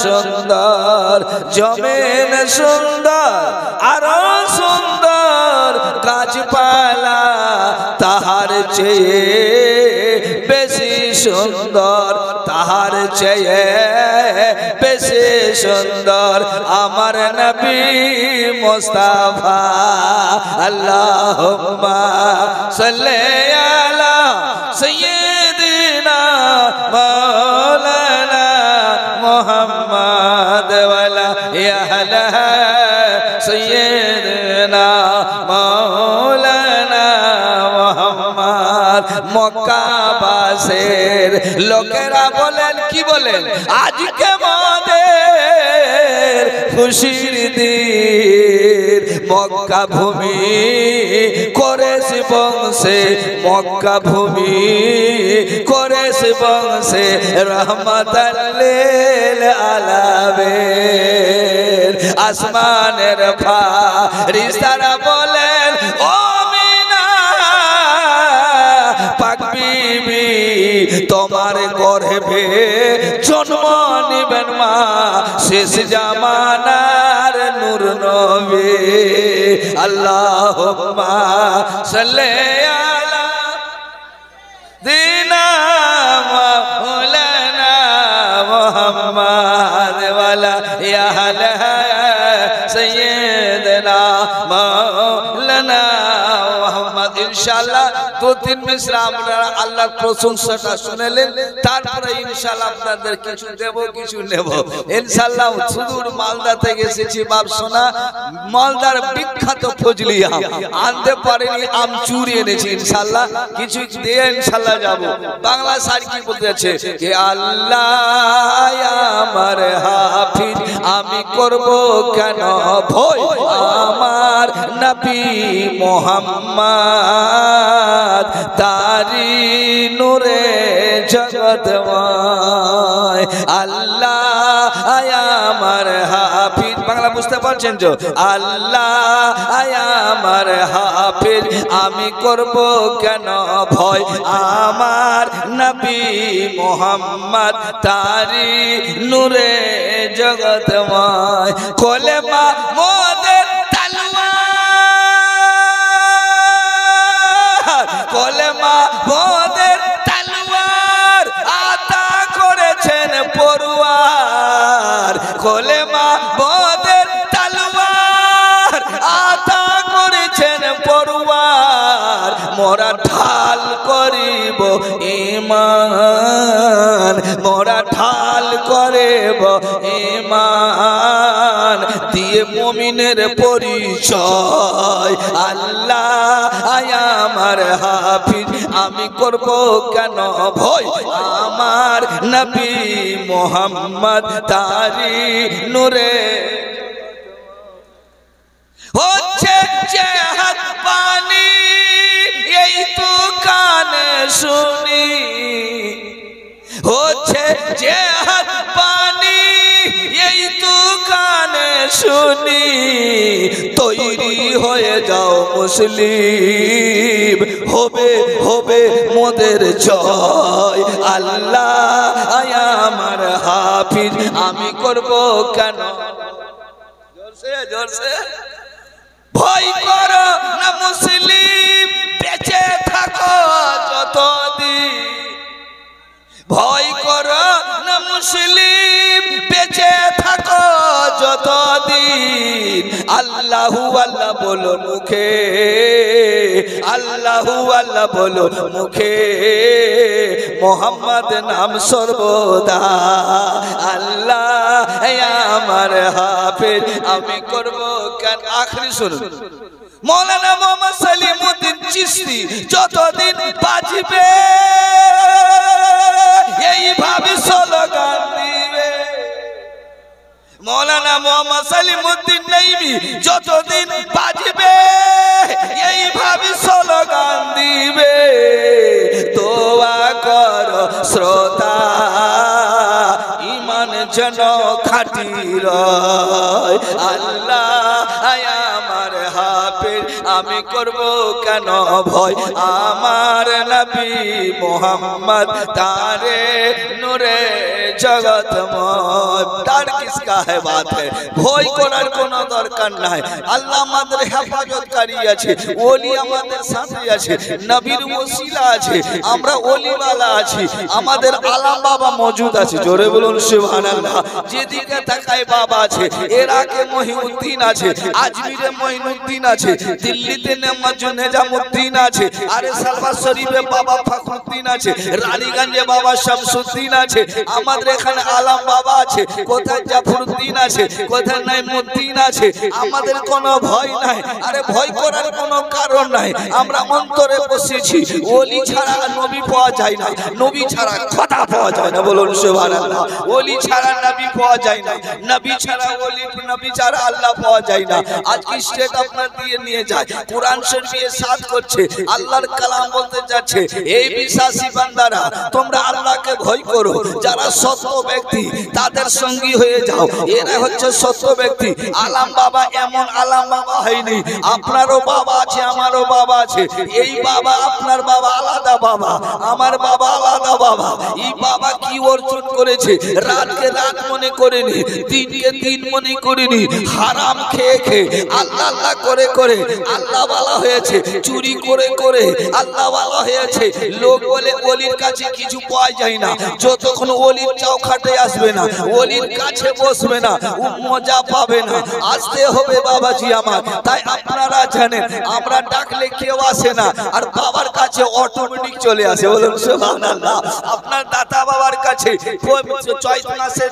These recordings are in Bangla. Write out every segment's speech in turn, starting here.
সুন্দর জমিন সুন্দর আরো সুন্দর গাছপালা তাহার চেয়ে বেশি সুন্দর তাহার চেয়ে বেশি সুন্দর আমার নবী মুস্তাফা আল্লাহুম্মা সাল্লি আলা সাইয়্যিদিনা মাওলানা মুহাম্মদ ওয়ালা আলা সাইয়্যিদিনা মাওলানা মুহাম্মদ মক্কাবাসীর লোকেরা বলেন কি বলেন আজকে আমাদের খুশির দিন মক্কা ভূমি কোরেশ বংশে মক্কা ভূমি কোরেশ বংশে রহমাতাল লিল আলামিন আসমানের ফারিস্তারা বলেন ও মিনা পাক বিবি তোমার গর্ভে জন্ম নিবেন মা শেষ জামানার নূর নবী আল্লাহুম্মা সাল্লি আলা দিনা মাওলানা মুহাম্মদ ওয়ালা আলা সাইয়্যিদিনা মাওলানা মুহাম্মদ ইনশাআল্লাহ दो तीन मिसरा আমরা আল্লাহর প্রশংসাটা শুনলেন তারপরে ইনশাআল্লাহ আপনাদের কিছু দেব কিছু নেব ইনশাআল্লাহ সুদূর মালদা থেকে এসেছি বাপ সোনা মালদার বিখ্যাত ফজলি আম আনতে পারেনি আম চুরি এনেছি ইনশাআল্লাহ কিছু দিয়ে ইনশাআল্লাহ যাব বাংলা শায়র কি বলতেছে যে আল্লাহ আমার হাফিজ আমি করব কেন ভয় আমার নবী মুহাম্মদ তারি নূরে জগৎময় আল্লাহ আমার হাফিজ বাংলা বুঝতে পারছেন তো আল্লাহ আমার হাফিজ আমি করব কেন ভয় আমার নবী মুহাম্মদ তারি নূরে জগৎময় কলেমা মোদের কলেমা মোদের তলোয়ার আতা করেছেন পরওয়ার কলেমা মোদের তলোয়ার আতা করেছেন পরওয়ার মোরা ঢাল করিব ঈমান মোরা ঢাল করিব ঈমান দিয়ে মুমিনের পরিচয় আল্লাহ আমার হাফিজ আমি করব কেন ভয় আমার নবী মুহাম্মদ তারি নূরে হচ্ছে জিহাদ পানি এই তো কানে শুনি হচ্ছে জিহাদ পানি এই তো কানে শুনি তৈরি হয়ে যাও মুসলিম হবে হবে মোদের জয় আল্লাহ আমার হাফিজ আমি করব কেন জোরসে জোরসে ভয় করো না মুসলিম বেঁচে থাকো যতদিন ভয় করো না মুসলিম বেঁচে থাকো যতদিন আল্লাহু আল্লাহ বলো মুখে আল্লাহু আল্লাহ বলো মুখে মুহাম্মদ নাম সর্বদা আল্লাহ আমার হাফেজ আমি করব কেন আখরি শুনুন মৌলানা মোহাম্মদ সলিমউদ্দিন চিশতি যতদিন বাজবে এইভাবে স্লোগান দিবে মৌলানা মোহাম্মদ সলিমউদ্দিন নাইমি যতদিন বাজবে এইভাবে স্লোগান দিবে দোয়া করো শ্রোতা ঈমান যেন খাঁটি রয় আল্লাহ আমার হাফেজ আমি করব কেন ভয় আমার নবী মোহাম্মদ তারে নূরে জগতময় তার কিসকা है बात है ভয় করার কোনো দরকার নাই আল্লাহ আমাদের হেফাজতকারী আছে ওলি আমাদের সাথে আছে নবীর ওসিলা আছে আমরা ওলিওয়ালা আছি আমাদের আলাম বাবা মওজুদ আছে জোরে বলুন সুবহানাল্লাহ যেদিকে তাকায় বাবা আছে ইরাকে মহিউদ্দিন আছে আজমিরে মঈনুদ্দিন আছে দিল্লিতে নিজামুদ্দিন আছে আরে সালমান শরীফে বাবা ফখরুদ্দিন আছে রানীগঞ্জে বাবা শামসুদ্দিন আছে আমাদের এখানে আলাম বাবা আছে কোথায় জাফরউদ্দিন আছে কোথায় নাইমুদ্দিন আছে আমাদের কোনো ভয় নাই আরে ভয় করার কোনো কারণ নাই আমরা অন্তরে বসেছি ওলি ছাড়া নবী পাওয়া যায় না নবী ছাড়া খোদা পাওয়া যায় না বলুন সুবহানাল্লাহ ওলি ছাড়া নবী পাওয়া যায় না নবী ছাড়া ওলি নবী ছাড়া আল্লাহ পাওয়া যায় না আজকে স্টেট আপনার দিয়ে নিয়ে যায় কুরআন শরীফে ইরশাদ করছে আল্লাহর কালাম বলতে যাচ্ছে এই বিশ্বাসী বান্দারা তোমরা আল্লাহকে ভয় করো যারা সত্য ব্যক্তি তাদের সঙ্গী হয়ে যাও এরা হচ্ছে সত্য ব্যক্তি আলাম বাবা এমন আলাম বাবা হয়নি আপনারও বাবা আছে আমারও বাবা আছে এই বাবা আপনার বাবা আলাদা বাবা আমার বাবা আলাদা বাবা এই বাবা কি অর্জন করেছে রাতকে রাত মনে করেনি দিনকে দিন মনে করেনি হারাম খেয়ে খেয়ে আল্লাহ আল্লাহ করে করে আল্লাহ ওয়ালা হয়েছে চুরি করে করে আল্লাহ ওয়ালা হয়েছে লোক বলে ওলির কাছে কিছু পাওয়া যায় না যতক্ষণ ওলির চৌখাটে আসবে না ওলির কাছে বসবে না ও মজা পাবে না আসতে হবে বাবাজি আমার তাই আপনারা জানেন আমরা ডাকলে কেউ আসে না আর বাবার কাছে অটোমেটিক চলে আসে বলুন সুবহানাল্লাহ আপনার দাতা বাবার কাছে চৈত মাসে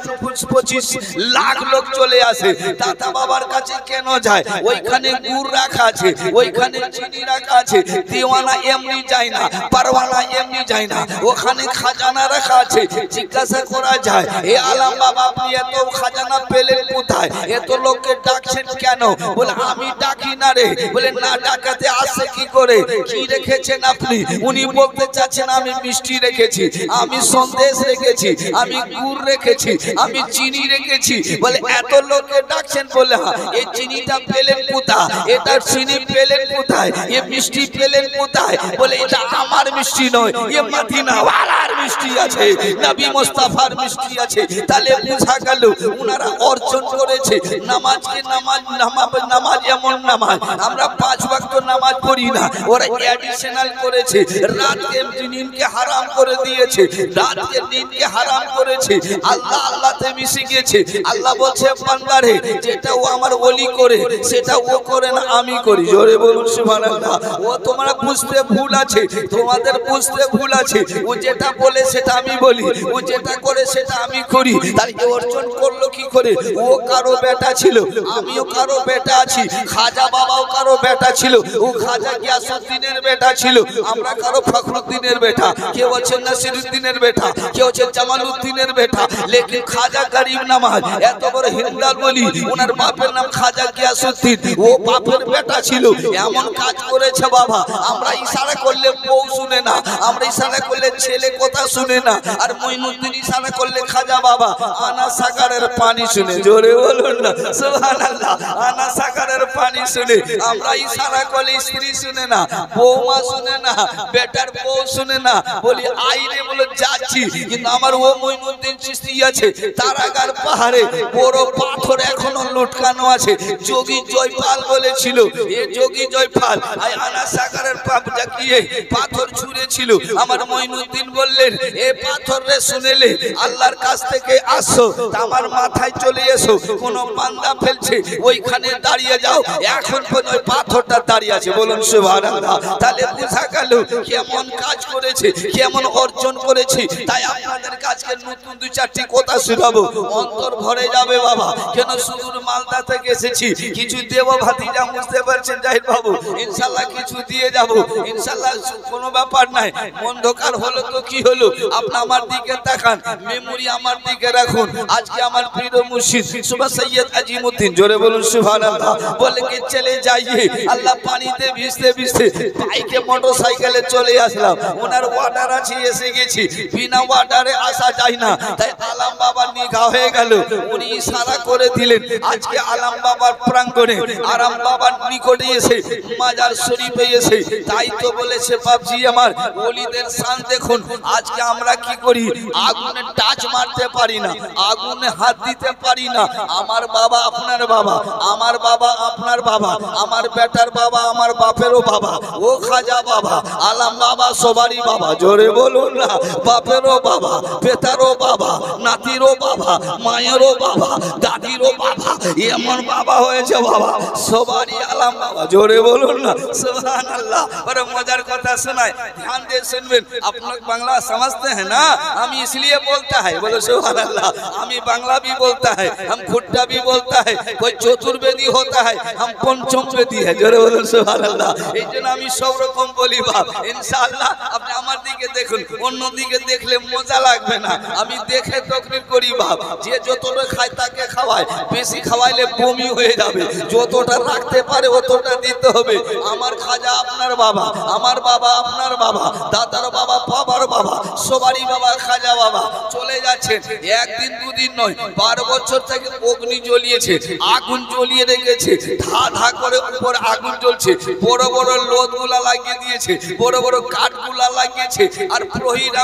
25 লাখ লোক চলে আসে দাতা বাবার কাছে কেন যায় ওইখানে গুড় রাখা আছে ওইখানে চিনি রাখা আছে দিওয়ানা এমনি যায় না পারওয়ানা এমনি যায় না ওখানে খাজানা রাখা আছে জিজ্ঞাসা করা যায় এ আলাম বাবা আপনি এত খাজানা পেলেন কোথায় এত লোককে ডাকছেন কেন বলে আমি ডাকি না রে বলে না ডাকাতে আসে কি করে কি রেখেছেন আপনি উনি বলতে চাচ্ছেন আমি মিষ্টি রেখেছি আমি সন্দেশ রেখেছি আমি গুড় রেখেছি আমি চিনি রেখেছি বলে এত লোককে ডাকছেন বলে হ্যাঁ এই চিনিটা পেলেন কোথায় এটা চিনি পেলেন কোথায় এই মিষ্টি পেলেন কোথায় বলে এটা আমার মিষ্টি নয় এ মদিনা ওয়ালার মিষ্টি আছে নবী মুস্তাফার মিষ্টি আছে তাহলে বুঝা গেল উনারা অর্জন করেছে নামাজকে নামাজ এমন নামাজ আমরা 5 ওয়াক্ত নামাজ পড়ি না ওরা এডিশনাল করেছে রাতকে দিনকে হারাম করে দিয়েছে রাতকে দিনকে হারাম করেছে আল্লাহ আল্লাহতে মিশে গেছে আল্লাহ বলছে বান্দারে যেটা ও আমার ওলি করে সেটা ও করে না আমি করি জোরে বলুন সুবহানাল্লাহ ও তোমরা বুঝতে ভুল আছে তোমাদের বুঝতে ভুল আছে ও যেটা বলে সেটা আমি বলি ও যেটা করে সেটা আমি করি তার অর্জন করলো কি করে ও কারো বেটা ছিল আমিও কারো বেটা আছি খাজা বাবাও কারো বেটা ছিল ও খাজা গিয়াসউদ্দিনের বেটা ছিল আমরা কারো ফখরুদ্দিনের বেটা কেউ হচ্ছে নাসিরউদ্দিনের বেটা কেউ হচ্ছে জামালউদ্দিনের বেটা লেকিন খাজা গরিব নামাজ এত বড় হিন্দাল বলি ওনার বাপের নাম খাজা গিয়াসউদ্দিন ও বাপের বেটা ছিল এমন কাজ করেছে বাবা আমরা ইশারা করলে বউ শুনে না আমরা ইশারা করলে ছেলে কথা শুনে না আর মঈনুদ্দিন ইশারা করলে খাজা বাবা আনা সাগরের পানি শুনে জোরে বলুন না সুবহানাল্লাহ আনা সাগরের পানি শুনে আমরা ইশারা করলে স্ত্রী শুনে না বৌমা শুনে না বেটার বউ শুনে না বলি আইরে বলে যাচ্ছি কিন্তু আমার ও মঈনুদ্দিন চিশতি আছে তারাগার পাহাড়ে বড় পাথর এখনো লটকানো আছে যোগী জয়পাল বলেছিল এ যোগী জয়পাল আনা সাগরের পাপ জাকিয়ে পাথর ছুঁড়েছিল আমার মঈনুদ্দিন বললেন এ পাথর রে শুনেলে আল্লাহর কাছ থেকে আসো আমার মাথায় চলে এসো কোন বান্দা ফেলছে ওইখানে দাঁড়িয়ে যাও এখন ওই পাথরটা দাঁড়িয়ে আছে বলুন সুবহানাল্লাহ তাহলে বুঝা গেল কেমন কাজ করেছে কেমন অর্জন করেছে তাই আপনাদের কাছে নতুন 2-4টি কথা শোনাবো অন্তর ভরে যাবে বাবা কেন সুদূর মালদা থেকে এসেছি কিছু দেব ভাতিজা বুঝতে পারছেন জাহিদ বাবু ইনশাআল্লাহ কিছু দিয়ে যাব ইনশাআল্লাহ কোনো ব্যাপার নাই অন্ধকার হলো তো কি হলো আপনি আমার দিকে তাকান মেমোরি আমার দিকে রাখুন আজকে আমার প্রিয় মুর্শিদ সুবহান সৈয়দ আজিমউদ্দিন জোরে বলুন সুবহানাল্লাহ बोल के चले जाइए अल्लाह पानीते भिजते भिजते बाइके मोटरसाइकेले चले আসলাম ওনার ওয়াটার আছে এসে গেছি বিনা ওয়াটারে আসা যায় না তাই আলাম বাবা নিগা হয়ে গেল উনি ইশারা করে দিলেন আজকে আলাম বাবার প্রাঙ্গণে আরাম বাবার নিকটে এসে মাজার শরীফে এসে তাই তো বলেছে বাপজি আমার ওলিদের শান দেখুন আজকে আমরা কি করি আগুনে টাচ মারতে পারি না আগুনে হাত দিতে পারি না আমার বাবা আপনার বাবা আমার বাবা আপনার বাবা আমার বেটার বাবা আমার বাপেরও বাবা ও খাজা বাবা আলাম বাবা সবারই বাবা জোরে বলুন না বাপেরও বাবা বেটারও বাবা নাতিরও বাবা মায়েরও বাবা দাদিরও বাবা এমন বাবা হয়েছে বাবা সবারই আলাম বাবা জোরে বলুন না সুবহানাল্লাহ বড় मजार কথা শোনায় ध्यान दे सुनবেন आप लोग बांग्ला समझते हैं ना हम इसलिए बोलता है बोलो सुबहानाल्लाह हमें बांग्ला भी बोलता है हम खुट्टा भी बोलता है कोई चतुर्वेदी होता है हम पंचम वेदी है जोरे बोलो सुबहानाल्लाह এই জন্য আমি সব রকম বলি বাপ ইনশাআল্লাহ আপনি আমার দিকে দেখুন অন্য দিকে দেখলে মজা লাগবে না আমি দেখে তকরির করি বাপ যে যতটা খায় তাকে খাওয়ায় বেশি খাওয়াইলে বমি হয়ে যাবে যতটা রাখতে পারে ততটা দিতে হবে আমার খাজা আপনার বাবা আমার বাবা আপনার বাবা দাদার বাবা বাবার বাবা সবারই বাবা খাজা বাবা চলে যাচ্ছে একদিন দুদিন নয় 12 বছর থেকে অগ্নি জ্বলিয়েছে আগুন জ্বলিয়ে রেখেছে ধা ধা করে উপর আগুন জ্বলছে বড় বড় লোদগুলা লাগিয়ে দিয়েছে বড় বড় কাঠগুলা লাগিয়েছে আর প্রহরীরা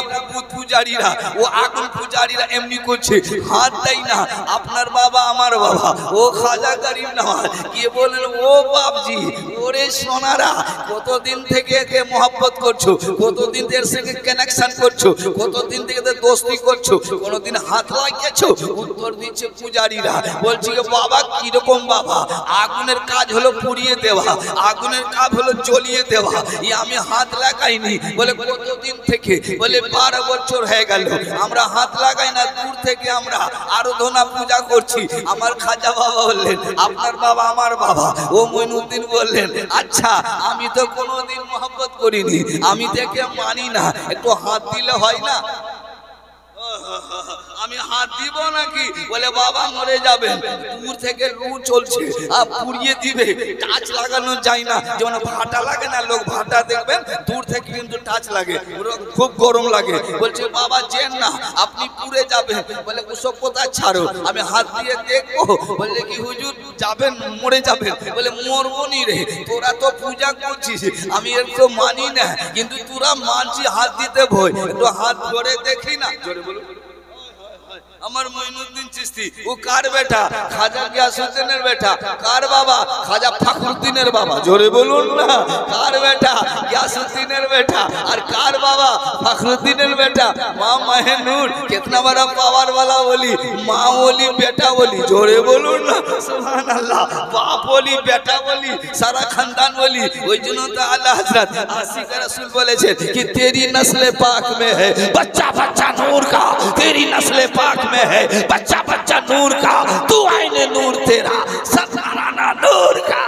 পূজারীরা ও আগুন পূজারীরা এমনি করছে হাত দেয় না আপনার বাবা আমার বাবা ও খাজা গরিব নওয়াজ কি বলেন ও বাপজি ওরে সোনারা কতদিন থেকে একে mohabbat করছো কতদিন এর সঙ্গে কানেকশন করছো কতদিন থেকে দোস্তি করছো কোনদিন হাত লাগিয়েছো উত্তর দিচ্ছে পূজারীরা বলছি যে বাবা কি রকম বাবা আগুনের কাজ হলো পুড়িয়ে দেওয়া আগুনের কাজ হলো জ্বলিয়ে দেওয়া এই আমি হাত লাগাইনি বলে কতদিন থেকে বলে 12 বছর হয়ে গেল আমরা হাত লাগাই না দূর থেকে আমরা আরাধনা পূজা করছি আমার খাজা বাবা বললেন আপনার বাবা আমার বাবা ও মঈনুদ্দিন বললেন আচ্ছা আমি তো কোনোদিন mohabbat করিনি আমি দেখে মানি না একটু হাত দিলে হয় না আমি হাত দিব নাকি বলে বাবা মরে যাবেন দূর থেকে লু চলছে আর পুড়িয়ে দিবে টাচ লাগানো যায় না যেমন ভাটা লাগে না লোক ভাটা দেখবেন দূর থেকে কিন্তু টাচ লাগে খুব গরম লাগে বলছে বাবা যেন না আপনি পুড়ে যাবেন বলে ওসব কথা ছাড়ো আমি হাত দিয়ে দেখবো বললে কি হুজুর যাবেন মরে যাবেন বলে মরবো নি রে তোরা তো পূজা করছিস আমি এর তো মানি না কিন্তু তোরা মানছি হাত দিতে ভয় একটু হাত ধরে দেখি না জোরে বলো আমার মঈনুদ্দিন চিশতি ও কার বেটা খাজা গিয়াসউদ্দিনের বেটা কার বাবা খাজা ফখরুদ্দিনের বাবা জোরে বলুন না কার বেটা গিয়াসউদ্দিনের বেটা আর কার বাবা ফখরুদ্দিনের বেটা মা মাহে নূর कितना बड़ा पावर वाला ওলি মা ওলি বেটা ওলি জোরে বলুন না সুবহানাল্লাহ বাপ ওলি বেটা ওলি সারা খানদান ওলি ওই জন্য তো আল্লাহ হযরত আশিক রাসূল বলেছেন कि तेरी नस्ल पाक में है बच्चा बच्चा नूर का तेरी नस्ल पाक में है बच्चा बच्चा नूर का तू आईने नूर तेरा सताराना नूर का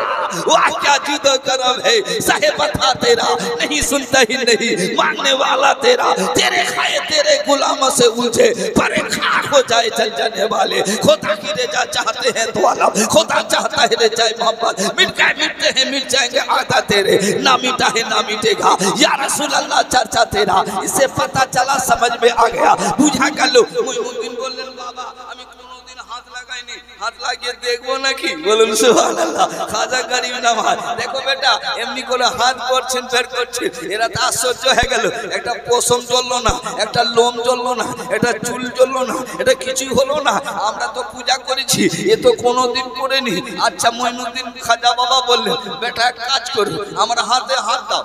वाह क्या जुदा करम है साहिब बता तेरा नहीं सुनता ही नहीं मांगने वाला तेरा तेरे खाए तेरे गुलामों से उलझे पर खाक हो जाए चल जाने वाले खुदा की रजा चाहते हैं तो आलम खुदा चाहता है रे जाए मोहब्बत मिट गए मिटते हैं मिट जाएंगे आदा तेरे ना मिटा है ना मिटेगा या रसूल अल्लाह चर्चा तेरा इससे पता चला समझ में आ गया बुझा कर लो মঈনুদ্দিন বললেন বাবা আমি কোনোদিন হাত লাগাইনি হাত লাগিয়ে দেখবো নাকি বলুন সুবহানাল্লাহ খাজা গরিব নওয়াজ দেখো বেটা এমনি করে হাত করছেন বের করছেন এরা তো আশ্চর্য হয়ে গেল একটা পশম জ্বললো না একটা লোম জ্বললো না একটা চুল জ্বললো না এটা কিছুই হলো না আমরা তো পূজা করেছি এ তো কোনোদিন করেনি আচ্ছা মঈনুদ্দিন খাজা বাবা বললেন বেটা এক কাজ করো আমার হাতে হাত দাও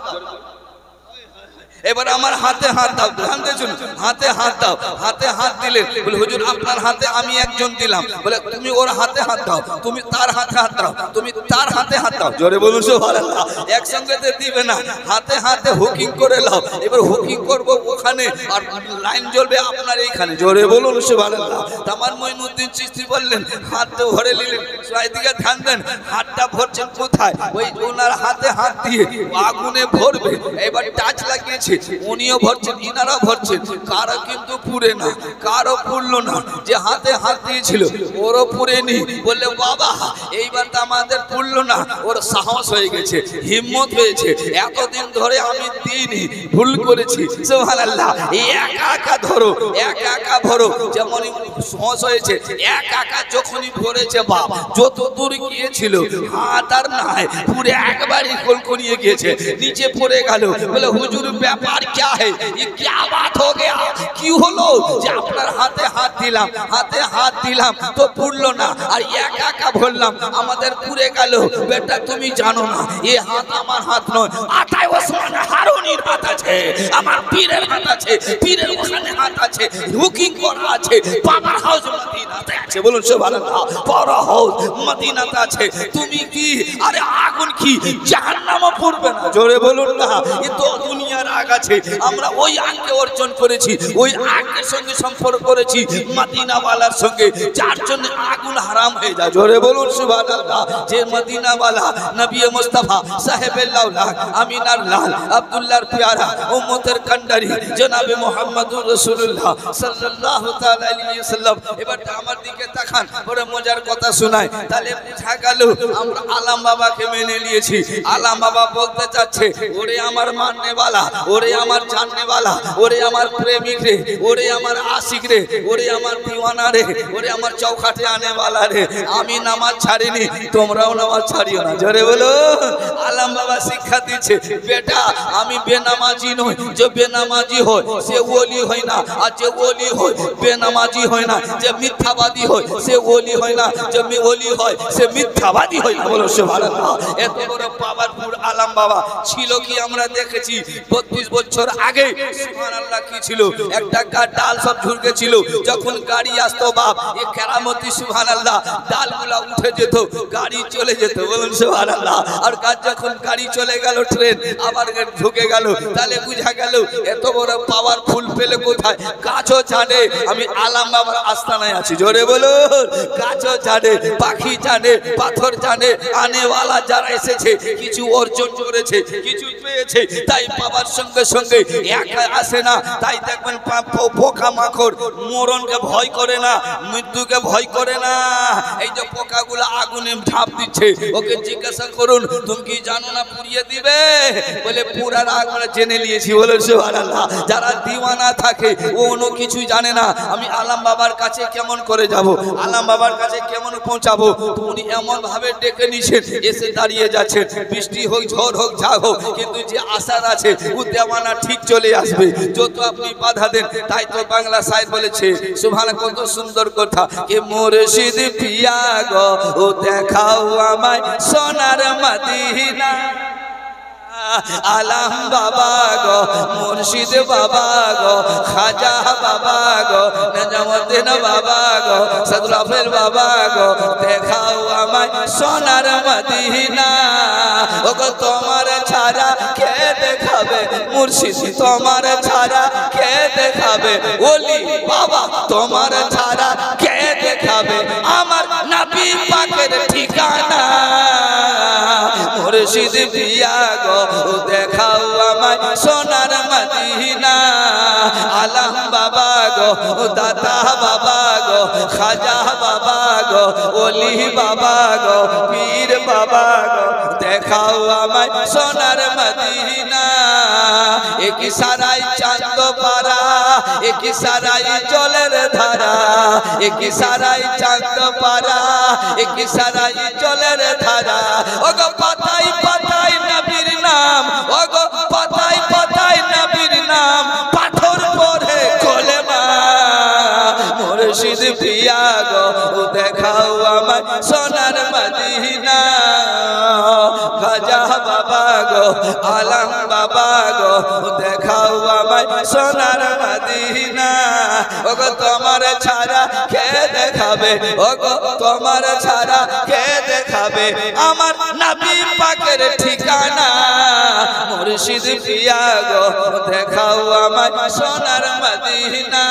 এবার আমার হাতে হাত দাও ধ্যান দিয়ে শুনুন হাতে হাত দাও হাতে হাত দিলেন বলে হুজুর আপনার হাতে আমি একজন দিলাম বলে তুমি ওর হাতে হাত দাও তুমি তার হাতে হাত দাও তুমি তার হাতে হাত দাও জোরে বলুন সুবহানাল্লাহ একসঙ্গে দিবে না হাতে হাতে হুকিং করে নাও এবার হুকিং করব ওখানে আর লাইন জ্বলবে আপনার এইখানে জোরে বলুন সুবহানাল্লাহ আমার মঈনুদ্দিন চিশতি বললেন হাত তো ভরে নিলেন সাইদিকে ধ্যান দেন হাতটা ভরছেন কোথায় ওই ওনার হাতে হাত দিয়ে আগুনে ভরবে এবার টাচ লাগিয়েছে উনিও ভরছেন ইনারাও ভরছেন, কারো কিন্তু পুরে না, কারো পুরলো না। যে হাতে হাত দিয়েছিল ওরও পুরেনি, বললে বাবা এইবার তো আমাদের পুরলো না। ওর সাহস হয়ে গেছে, হিম্মত হয়েছে, এতদিন ধরে আমি দিইনি, ভুল করেছি, সুবহানাল্লাহ, একা একা ধরো, একা একা ভরো। যেমনই সাহস হয়েছে, একা একা যখনই ভরেছে বাপ, যত দূর গিয়েছিল হাত আর নাই, পুরে একবারই কলকলিয়ে গিয়েছে, নিচে পড়ে গেল। বলে হুজুর ব্যাপার क्या है, ये क्या बात हो गया, কি হলো যে আপনার হাতে হাত দিলাম, হাতে হাত দিলাম তো পুরলো না, আর একা একা ভরলাম আমাদের পুরে গেল। বেটা তুমি জানো না এই হাত আমার হাত নয়, আতায় ওসমান হারুনির হাত আছে, আমার পীরের হাত আছে, পীরের ওখানে হাত আছে, বুকিং করা আছে, পাওয়ার হাউস মদিনাতে আছে। বলুন সুবহানাল্লাহ, পাওয়ার হাউস মদিনাতে আছে। তুমি কি আরে আগুন কি জাহান্নামে পড়বে না? জোরে বলুন না। এ তো দুনিয়ার আগ আছে, আমরা ওই আগকে অর্জন করেছি, ওই আগের সঙ্গে সম্পর্ক করেছি মদিনাওয়ালার সঙ্গে, যার জন্য আগুন হারাম হয়ে যায়। জোরে বলুন সুবহানাল্লাহ। যে মদিনাওয়ালা নবী মুস্তাফা সাহেবের লাউলা আমিনার লাল আব্দুল্লাহর পেয়ারা উম্মতের কান্ডারি জনাবে মুহাম্মদুর রাসূলুল্লাহ সাল্লাল্লাহু তাআলা আলাইহি ওয়াসাল্লাম। এবার আমার দিকে তাকান, বড় মজার কথা শোনায়, তাহলে বুঝা গেল আমরা আলাম বাবাকে মেনে নিয়েছি। আলাম বাবা বলতে চাচ্ছে, ওরে আমার মাননেওয়ালা, ওরে আমার জাননেওয়ালা, ওরে আমার প্রেমিক রে, ওরে আমার আশিক রে, ওরে আমার দিওয়ানা রে, ওরে আমার চৌখাটে আনেওয়ালা রে, আমি নামাজ ছাড়িনি, তোমরাও নামাজ ছাড়িও না। জোরে বলো। আলাম বাবা শিক্ষা দিচ্ছে, বেটা আমি বেনামাজি নই, যে বেনামাজি হয় সে ওলি হয় না, আর যে ওলি হয় বেনামাজি হয় না, যে মিথ্যাবাদী হয় সে ওলি হয় না, যে ওলি হয় সে মিথ্যাবাদী হয় না। বলো সুবহানাল্লাহ। এত বড় পাওয়ারফুল আলাম বাবা ছিল কি আমরা দেখেছি 32 বছর আগে। সুবহানাল্লাহ। কি ছিল? একটা ডাল সব ঝুলকে ছিল, যখন গাড়ি আসতো বাপ এ কেরামতি সুবহানাল্লাহ, ডালগুলা উঠে যেত, গাড়ি চলে যেত। বলুন সুবহানাল্লাহ। আর যখন গাড়ি চলে গেল, ট্রেন আবার ঢুকে গেল, তাহলে বুঝা গেল এত বড় পাওয়ারফুল পেলে কোথায়? গাছও জানে আমি আলাম বাবার আস্তানায় আছি। জোরে বলুন। গাছও জানে, পাখি জানে, পাথর জানে, আনেওয়ালা যারা এসেছে কিছু অর্জন করেছে, কিছু পেয়েছে, তাই বাবার সঙ্গে সঙ্গে একা আসে না। তাই দেখবেন পোকা মাকড় মরণকে ভয় করে না, মৃত্যুকে ভয় করে না। এই যে পোকাগুলো আগুনে ঝাঁপ দিচ্ছে, ওকে জিজ্ঞাসা করুন তুমি কি জানো না পুড়িয়ে দিবে? বলে পুরার আগ আমরা জেনে নিয়েছি। বলে সুবহানাল্লাহ। যারা দিওয়ানা থাকে ও অন্য কিছু জানে না। আমি আলাম বাবার কাছে কেমন করে যাব, আলাম বাবার কাছে কেমন পৌঁছাবো? উনি এমন ভাবে ডেকে নিছেন, এসে দাঁড়িয়ে যাচ্ছেন, বৃষ্টি হোক ঝড় হোক যা হোক, কিন্তু যে আশার আছে ও দেওয়ানা ঠিক চলে আসবে, যত আপনি বাধা দেন। তাই তো বাংলা সাহিত্য বলেছে সুবহানাল্লাহ, কত সুন্দর কথা, কে মুর্শিদ পিয়া গো ও দেখাও আমায় সোনার মদিনা। আলাম বাবা গো, মুর্শিদ বাবা গো, খাজা বাবা গো, নিজামুদ্দিন বাবা গো, সাদুলাফের বাবা গো, দেখাও আমায় সোনার মদিনা। ওগো তোমার ছাড়া কে দেখাবে মুর্শিদ, তোমার ছাড়া কে দেখাবে ওলি বাবা, তোমার ছাড়া কে দেখাবে আমার নবী পাকের ঠিকানা। মুর্শিদ পিয়া গো দেখাও আমায় সোনার মদিনা। আলাম বাবা গো, দাতা বাবা গো, খাজা বাবা গো, ওলি বাবা গো, পীর বাবা গো, দেখাও আমায় সোনার মদিনা। এক সারাই চাঁদ পারা, এক সারাই জলের ধারা, এক সারাই চাঁদ পারা, এক সারাই জলের ধারা। ওগো পাতাই পাতাই নবীর নাম, ওগো পাতাই পাতাই নবীর নাম, পাথর পরে কলেমা। মুর্শিদ পিয়া গো দেখাও আমায় সোনার মদিনা। খাজা বাবা গো, আলাম বাবা গো, দেখাও আমায় সোনার মদিনা। ওগো তোমার ছাড়া কে দেখাবে, ওগো তোমার ছাড়া কে দেখাবে আমার নবী পাকের ঠিকানা। মুর্শিদ পিয়া গো দেখাও আমায় সোনার মদিনা।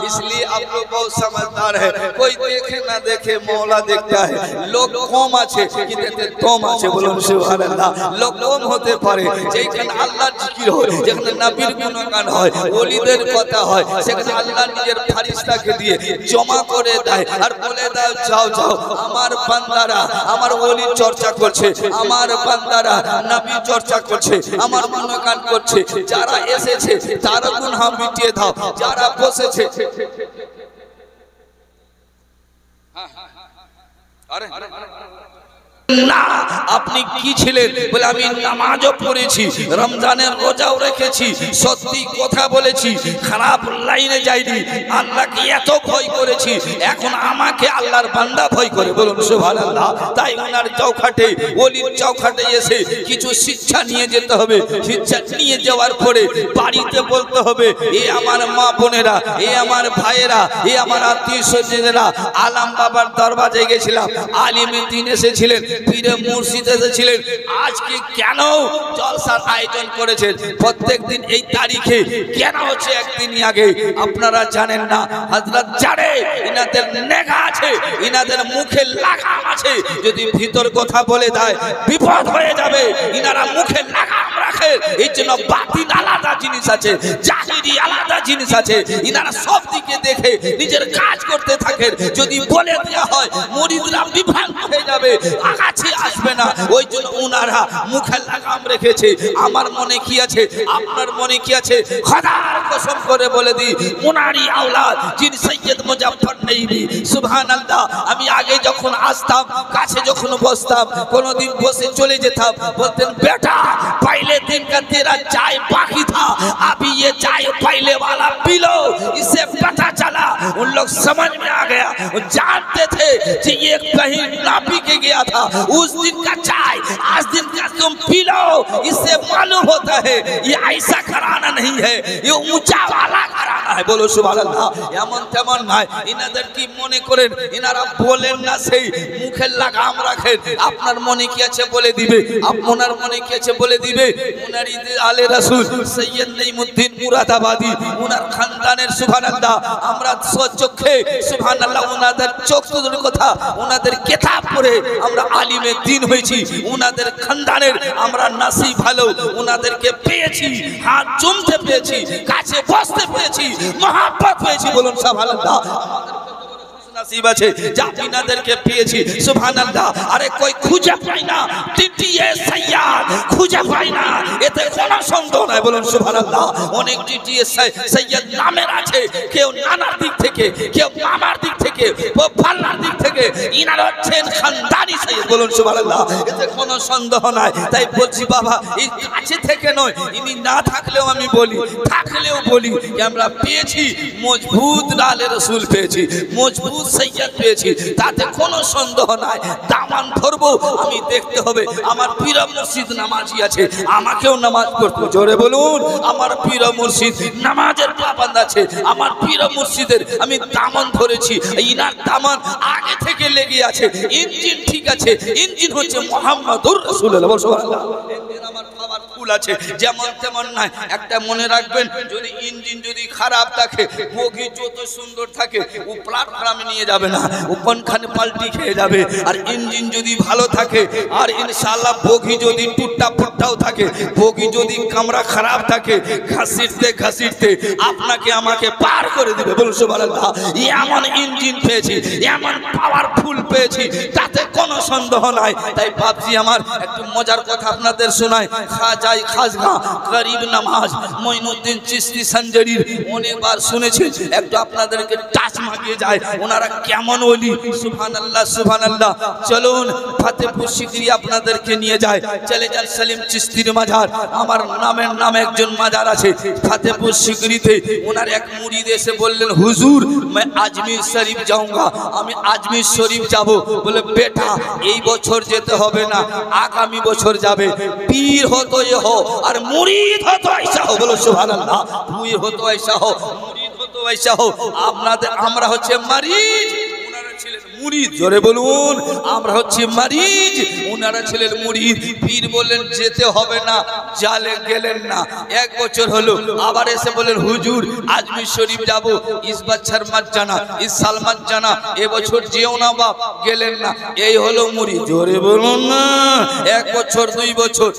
इसलिए अब लोग बहुत समझदार है, कोई देखे ना देखे मौला देखता है। लोग कम আছে কিন্তু কম আছে, বলুন সুবহানাল্লাহ। লোক কম হতে পারে, যেখানে আল্লাহর জিকির হয়, যেখানে নবীর গুণগান হয়, ওলিদের কথা হয়, সেখানে আল্লাহ নিজের ফেরেশতাকে দিয়ে জমা করে দেয় আর বলে দাও যাও যাও, আমার বান্দারা আমার ওলির চর্চা করছে, আমার বান্দারা নবী চর্চা করছে, আমার গুণগান করছে, যারা এসেছে তারা গুনাহ মিটিয়ে দাও, যারা বসেছে না আপনি কি ছিলেন বলে আমি নামাজও পড়েছি, রমজানের রোজাও রেখেছি, সত্যি কথা বলেছি, খারাপ লাইনে যাইনি, আল্লাহকে এত ভয় করেছি, এখন আমাকে আল্লাহর বান্দা ভয় করে, বলুন সুবহানাল্লাহ। তাই ওনার চৌখাটে ওলির চৌখাটে এসে কিছু শিক্ষা নিয়ে যেতে হবে। শিক্ষা নিয়ে যাওয়ার পরে বাড়িতে বলতে হবে, এ আমার মা বোনেরা, এ আমার ভাইয়েরা, এ আমার আত্মীয় স্বজনেরা, আলাম বাবার দরবারে গেছিলাম, আলিমে দ্বীন এসেছিলেন, পীরে মুর্শিদ এসেছিলেন, আজকে কেন জলসার আয়োজন করেছেন, প্রত্যেকদিন এই তারিখে কেন হচ্ছে একদিন আগে আপনারা জানেন না, হযরত জানে, ইনাদের নেগা আছে, ইনাদের মুখে লাগাম আছে, যদি ভিতর কথা বলে দেয় বিপদ হয়ে যাবে, ইনারা মুখে লাগাম রাখে, এই জন্য বাতিল আলাদা জিনিস আছে, জাহিরি আলাদা জিনিস আছে, ইনারা সব দিকে দেখে নিজের কাজ করতে থাকেন, যদি বলে দেওয়া হয় মুরিদরা বিভ্রান্ত হয়ে যাবে, আগাছে আসবে না, ওই জন্য উনারা মুখে লাগাম রেখেছে। আমার মনে কি আছে, আপনার মনে কি আছে, খোদার কসম করে বলে দিই, উনারই আওলাদ যিনি সৈয়দ মুজাফফর নঈমি, সুবহানাল্লাহ। আমি আগে যখন আসতাম, কাছে যখন বসতাম, কোনোদিন বসে চলে যেতাম, বলতেন বেটা पहले दिन का तेरा चाय बाकी था, अभी ये चाय पहले वाला पी लो। इससे पता चला उन लोग समझ में आ गया, जानते थे कि ये कहीं ना पी के गया था, उस दिन का चाय आज दिन का तुम पी लो। इससे मालूम होता है ये ऐसा घराना नहीं है, ये ऊंचा वाला घराना है, बोलो सुबहानाल्लाह। এমন তেমন নয়, ইনাদের কি মনে করেন, ইনারা বলেন না সেই মুখে লাগাম রাখেন, আপনার মনে কি আছে বলে দিবে, আপনার মনে কি আছে বলে দিবে। উনার ঈদ আলে রাসূল সৈয়দ নঈমুদ্দিন মুরাদাবাদী, উনার খানদানের সুবহানাল্লাহ, আমরা চোখে সুবহানাল্লাহ উনাদের চোখ দুটোর কথা, উনাদের কিতাব পড়ে আমরা আলিমে দ্বীন হয়েছি, উনাদের খানদানের আমরা নাসিব ভালো, উনাদেরকে পেয়েছি, হাত চুমতে পেয়েছি, কাছে বসতে পেয়েছি, মহব্বত পেয়েছি, বলুন সুবহানাল্লাহ। नसीब আছে যা ইনাদেরকে পেয়েছি, সুবহানাল্লাহ। আরে কই খুঁজে পাই না, টিটিএ সাইয়্যাদ খুঁজে পাই না, এতে কোনো সন্দেহ নাই, বলুন সুবহানাল্লাহ। অনেক টিটিএ সাইয়্যাদ নামের আছে, কেউ নানার দিক থেকে, কেউ মামার দিক থেকে, ফাল্লার দিক থেকে, ইনারা হচ্ছেন খানদানি সাইয়্যাদ, বলুন সুবহানাল্লাহ, এতে কোনো সন্দেহ নাই। তাই বলছি বাবা, এই কাছে থেকে নয়, ইনি না থাকলেও আমি বলি, থাকলেও বলি যে আমরা পেয়েছি মজবুত আলে রাসূল পেয়েছি, মজবুত সৈয়দ পেয়েছি, তাতে কোনো সন্দেহ নাই। দামান ধরবো, আমি দেখতে হবে আমার পীর মুর্শিদ নামাজি আছে, আমাকেও নামাজ পড়তে, জোরে বলুন, আমার পীর মুর্শিদ নামাজের পাবন্দ আছে, আমার পীর মুর্শিদের আমি দামান ধরেছি, ইনার দামান আগে থেকে লেগে আছে, ইঞ্জিন ঠিক আছে, ইঞ্জিন হচ্ছে মুহাম্মদুর রাসূলুল্লাহ, সুবহানাল্লাহ। ইঞ্জিন আমার পাওয়ারফুল আছে, যেমন তেমন নাই। একটা মনে রাখবেন, যদি ইঞ্জিন যদি খারাপ থাকে, বগি যত সুন্দর থাকে, ও প্ল্যাটফর্মে নিয়ে যাবে না, ও কোনখানে পাল্টি খেয়ে যাবে। আর ইঞ্জিন যদি ভালো থাকে, আর ইনশাআল্লাহ বগি যদি টুটটা ফুটটাও থাকে, বগি যদি কামরা খারাপ থাকে, ঘাসিতে ঘাসিতে আপনাকে আমাকে পার করে দিবে, বলুন সুবহানাল্লাহ। এমন ইঞ্জিন পেয়েছি, এমন পাওয়ারফুল পেয়েছি, তাতে কোনো সন্দেহ নাই। তাই বাপজি আমার একটু মজার কথা আপনাদের শোনায়। খাজাই খাজগা গরিব নামাজ মঈনুদ্দিন চিশতি সঞ্জরির অনেকবার শুনেছি, একটু আপনাদেরকে টাচ মাগিয়ে যায়, ওনারা কেমন ওলি, সুবহানাল্লাহ সুবহানাল্লাহ। চলুন ফতেপুর সিকরি আপনাদেরকে নিয়ে যায়, চলে যান সলিম চিশতির মাজার, আমার নামের নামে একজন মাজার আছে ফতেপুর সিকরিতে। ওনার এক মুরিদ এসে বললেন, হুজুর मैं আজমির শরীফ जाऊंगा, আমি আজমির শরীফ যাব। বলে বেটা এই বছর যেতে হবে না, আগামী বছর যাবে। পীর হতো এ হো আর মুরিদ হতো ऐसा हो, বলো সুবহানাল্লাহ। পীর হতো ऐसा हो, মুরিদ হতো ऐसा हो। আপনাদের আমরা হচ্ছে মারিদ, ওনারা ছিলেন মুরিদ, জোরে বলুন। আমরা হচ্ছে মারিজ, ওনারা ছিলেন মুরিদ। পীর বললেন যেতে হবে না, জালে গেলেন না। 1 বছর হলো, আবার এসে বলেন হুজুর আজমির শরীফ যাব, ইস বছর মত জানা, ইস সাল মত জানা, এবছর যেও না বাপ, গেলেন না। এই হলো মুরিদ, জোরে বলুন না। 1 বছর 2 বছর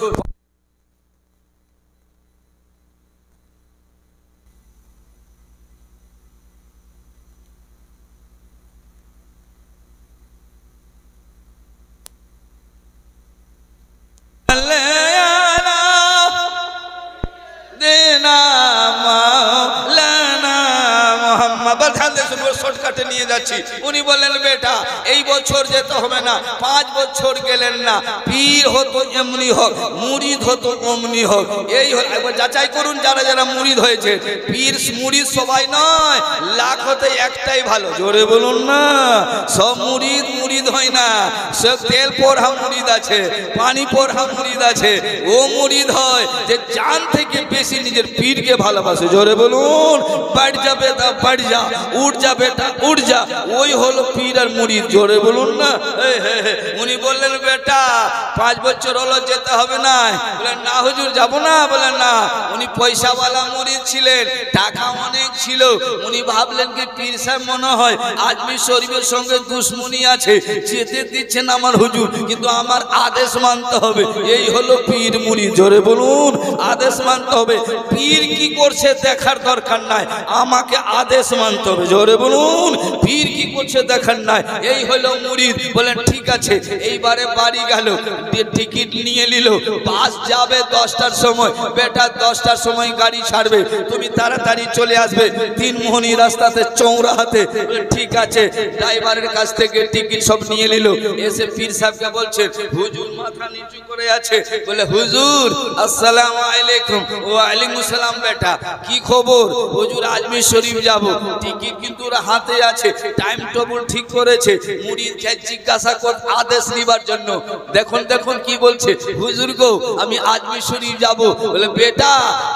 শর্টকাটে নিয়ে যাচ্ছি। উনি বললেন বেটা এই বছর যেতে হবে না, 5 বছর গেলেন না। পীর হতো এমনি হোক, মুরিদ হতো অমনি হোক। এই একবার যাচাই করুন যারা যারা মুরিদ হয়েছে। পীর মুরিদ সবাই নয়, লাখ হতে একটাই ভালো, জোরে বলুন না। সব মুরিদ মুরিদ হয় না। সব তেল পড়া মুরিদ আছে, পানি পড়া মুরিদ আছে। ও মুরিদ হয় যে জান থেকে বেশি নিজের পীরকে ভালোবাসে, জোরে বলুন। বাড় যাবে তা বাড় যা, উঠ যা বেটা উঠ যা, ওই হলো পীর আর মুরিদ, জোরে বলুন না। উনি বললেন বেটা 5 বছর হলো যেতে হবে না। বলেন না হুজুর যাব না। বলেন না। উনি পয়সাওয়ালা মুরিদ ছিলেন, টাকা অনেক ছিল। উনি ভাবলেন কি পীর সাহেব মনে হয় আজমির শরীফের সঙ্গে দুশ্মনী আছে, যেতে দিচ্ছেন আমার হুজুর, কিন্তু আমার আদেশ মানতে হবে। এই হলো পীর মুরিদ, জোরে বলুন। আদেশ মানতে হবে। পীর কি করছে দেখার দরকার নাই, আমাকে আদেশ মানতে হবে, জোরে বলুন। পীর কি করছে দেখার নাই। এই হলো মুরিদ। বলেন ঠিক আছে। এইবারে বাড়ি গেল, টিকিট নিয়ে নিল। বাস যাবে 10টার সময়। বেটা 10টার সময় গাড়ি ছাড়বে, তুমি তাড়াতাড়ি চলে আসবে 3 মোহনী রাস্তাতে চৌরাহাতে। ঠিক আছে। ড্রাইভারের কাছ থেকে টিকিট সব নিয়ে নিল। এসে পীর সাহেবকে বলছে হুজুর মাথা নিচু করে আছে। বলে হুজুর আসসালামু আলাইকুম। ওয়া আলাইকুম সালাম। বেটা কি খবর? হুজুর আজমির শরীফ যাব। টিকিট কিন্তু ওর হাতে আছে, টাইম টেবিল ঠিক করেছে। মুরিদকে জিজ্ঞাসা কর আদেশ নিবার জন্য। দেখুন দেখুন কি বলছে। হুজুর গো আমি আজমির শরীফ যাব। বলে বেটা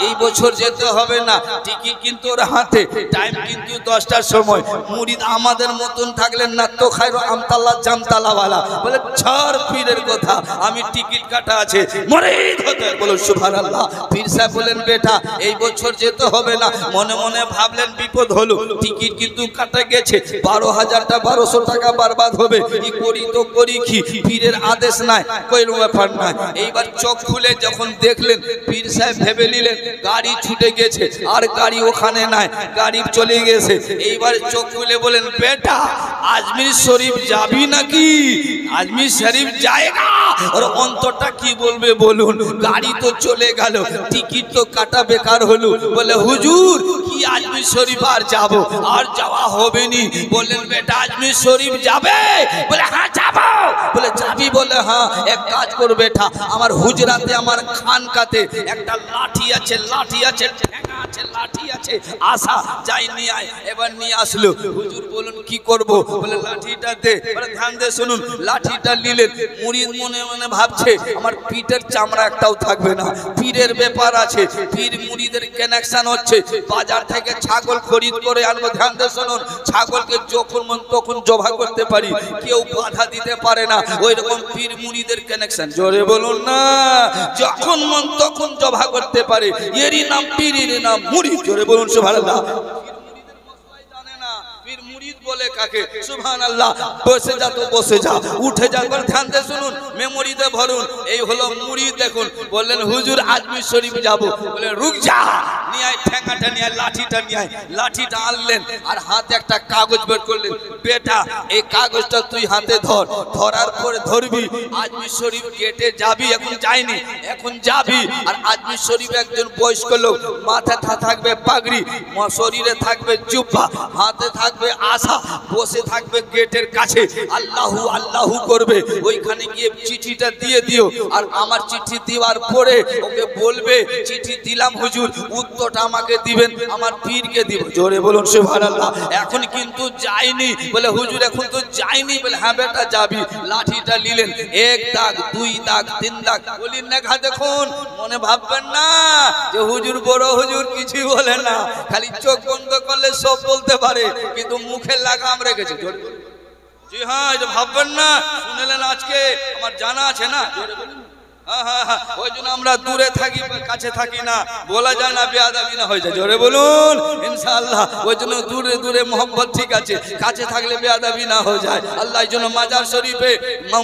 এই বছর যেতে হবে না, টিকিট কিন্তু ওর হাতে, টাইম কিন্তু 10টার সময়। মুরিদ আমাদের মতন থাকলেন না তো খায়রো আমতাল্লাহ জামতালাওয়ালা। বলে ছাড় পীরের কথা, আমি টিকিট কাটা আছে, মুরিদ হতে। বলো সুবহানাল্লাহ। পীর সাহেব বলেন বেটা এই বছর যেতে হবে না। মনে মনে ভাবলেন বিপদ হলো, টিকিট কিন্তু কাটা গেছে, 12,000 টাকা বরবাদ হবে। কি করি তো করি কি, পীরের আদেশ নাই, কইরো ব্যাপার নাই। এইবার চোখ খুলে যখন দেখলেন পীর সাহেব ভেবে নিলেন গাড়ি ছুটে গেছে, আর গাড়ি ওখানে নাই, গাড়ি চলে গেছে। এইবার চোখ খুলে বলেন বেটা আজমির শরীফ যাবি নাকি? আজমির শরীফ যায়গা। আর অন্তরটা কি বলবে বলুন। গাড়ি তো চলে গেল, টিকিট তো কাটা বেকার হলো। বলে হুজুর কি আজমির শরীফ আর যাব? আর যাওয়া হবে নি। বললেন বেটা আজমির শরীফ যাবে? বলে হ্যাঁ যাব। বলে যাবি? বলে হ্যাঁ। এক কাজ কর বেটা, আমার হুজরাতে আমার খানকাতে একটা লাঠি আছে, লাঠি আছে, ঠেঙা আছে, লাঠি আছে, আসা যাই নিয়ে আয়। এবার নিয়ে আসলো। হুজুর বলুন কি করব? বলে লাঠিটা দে। বলে ধ্যান দে শুনুন। লাঠিটা নিলেন। মুরিদ মনে মনে ভাবছে আমার পিঠের চামড়া একটাও থাকবে না, পীরের ব্যাপার আছে, পীর মুরিদের কানেকশন হচ্ছে। বাজার থেকে ছাগল খরিদ করে আনবো। ধ্যান দে শুনুন। ছাগলকে যখন মন তখন জবা করতে পারি, কেউ বাধা দিতে পারে না। ওই রকম পীর মুরিদের কানেকশন, জোরে বলুন না। যখন মন তখন জবা করতে পারে, এরই নাম পীর, এরই নাম মুরিদ, জোরে বলুন সুবহানাল্লাহ। বলে কাকে? সুবহানাল্লাহ। বসে যা তো বসে যা, উঠে যা। ধ্যান দিয়ে শুনুন, মেমোরিতে ভরুন। এই হলো মুরিদ। দেখুন বললেন হুজুর আজমির শরীফ যাব। বলে রুক যা, নিয়ে আয় ঠেঙ্গাটা, নিয়ে আয় লাঠিটা, নিয়ে আয়। লাঠিটা আনলেন আর হাতে একটা কাগজ বের করলেন। বেটা এই কাগজটা তুই হাতে ধর, ধরার পরে ধরবি আজমির শরীফ গেটে যাবি। এখন যায়নি, এখন যাবি। আর আজমির শরীফ একজন বয়স্ক লোক, মাথায় থাকবে পাগড়ি, শরীরে থাকবে জুব্বা, হাতে থাকবে আশা, বসে থাকবে গেটের কাছে, আল্লাহু আল্লাহু করবে। ওইখানে গিয়ে চিঠিটা দিয়ে দিও। আর আমার চিঠি দেওয়ার পরে ওকে বলবে চিঠি দিলাম হুজুর, উত্তরটা আমাকে দিবেন, আমার পীরকে দিব। জোরে বলুন সুবহানাল্লাহ। এখন কিন্তু যায়নি। বলে হুজুর এখন তো যায়নি। বলে হ্যাঁ বেটা যাবি। লাঠিটা নিলেন, 1 দাগ 2 দাগ 3 দাগ। বলির নেখা দেখুন। মনে ভাববেন না যে হুজুর বড় হুজুর কিছুই বলে না, খালি চোখ বন্ধ করলে সব বলতে পারে, কিন্তু মুখে লাগাম রেখেছে। জি হ্যাঁ, এটা ভাববেন না, শুনলেন আজকে আমার জানা আছে না। ওই জন্য আমরা দূরে থাকি, কাছে থাকি না, বলা যায় না, বেয়াদবি না হয়ে যায়। জোরে বলুন ইনশাআল্লাহ। ওই জন্য দূরে দূরে মোহাম্মত ঠিক আছে, কাছে থাকলে বেয়াদবি না হয়ে যায়। আল্লাহ এই জন্য মাজার শরীফে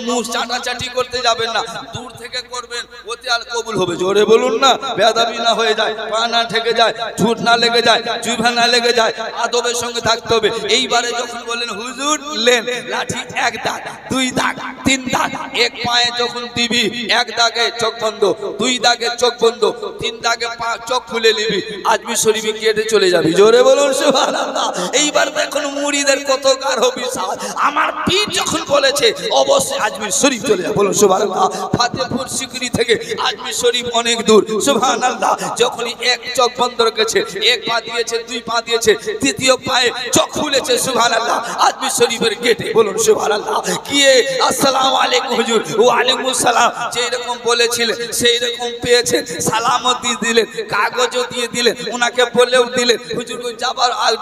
মুখ চাটাচাটি করতে যাবেন না, দূর থেকে করবেন, ওতে আর কবুল হবে। জোরে বলুন না, বেয়াদবি না হয়ে যায়, পা না ঠেকে যায়, ঠুট না লেগে যায়, জিহ্বা না লেগে যায়, আদবের সঙ্গে থাকতে হবে। এইবারে যখন বলেন হুজুর লেন লাঠি, 1 দাগ 2 দাগ 3 দাগ, এক পায়ে যখন দিবি 1 দাগে চোখ বন্ধ, 2 দাগে চোখ বন্ধ, 3 দাগে চোখ খুলে নিবি, আজমির শরীফে কেটে চলে যাবি। জোরে বলুন সুবহানাল্লাহ। এইবার দেখুন মুরিদের কত গাঢ় বিশ্বাস। আমার পীর যখন বলেছে অবশ্যই আজমির শরীফ চলে যাবে, বলুন সুবহানাল্লাহ। ফাতেপুর সিকরি থেকে আজমির শরীফ অনেক দূর, সুবহানাল্লাহ। যখনই 1 চোখ বন্ধ রেখেছে, 1 পা দিয়েছে, 2 পা দিয়েছে, 3য় পায়ে চোখ খুলেছে, সুবহানাল্লাহ, আজমির শরীফের গেটে, বলুন সুবহানাল্লাহ। কি আসসালামু আলাইকুম হুজুর, ওয়া আলাইকুম সালাম, যেই রকম বলেছিলেন সেই রকম পেয়েছেন, সালামও দিয়ে দিলেন, কাগজও দিয়ে দিলেন, ওনাকে বলেও দিলেন হুজুর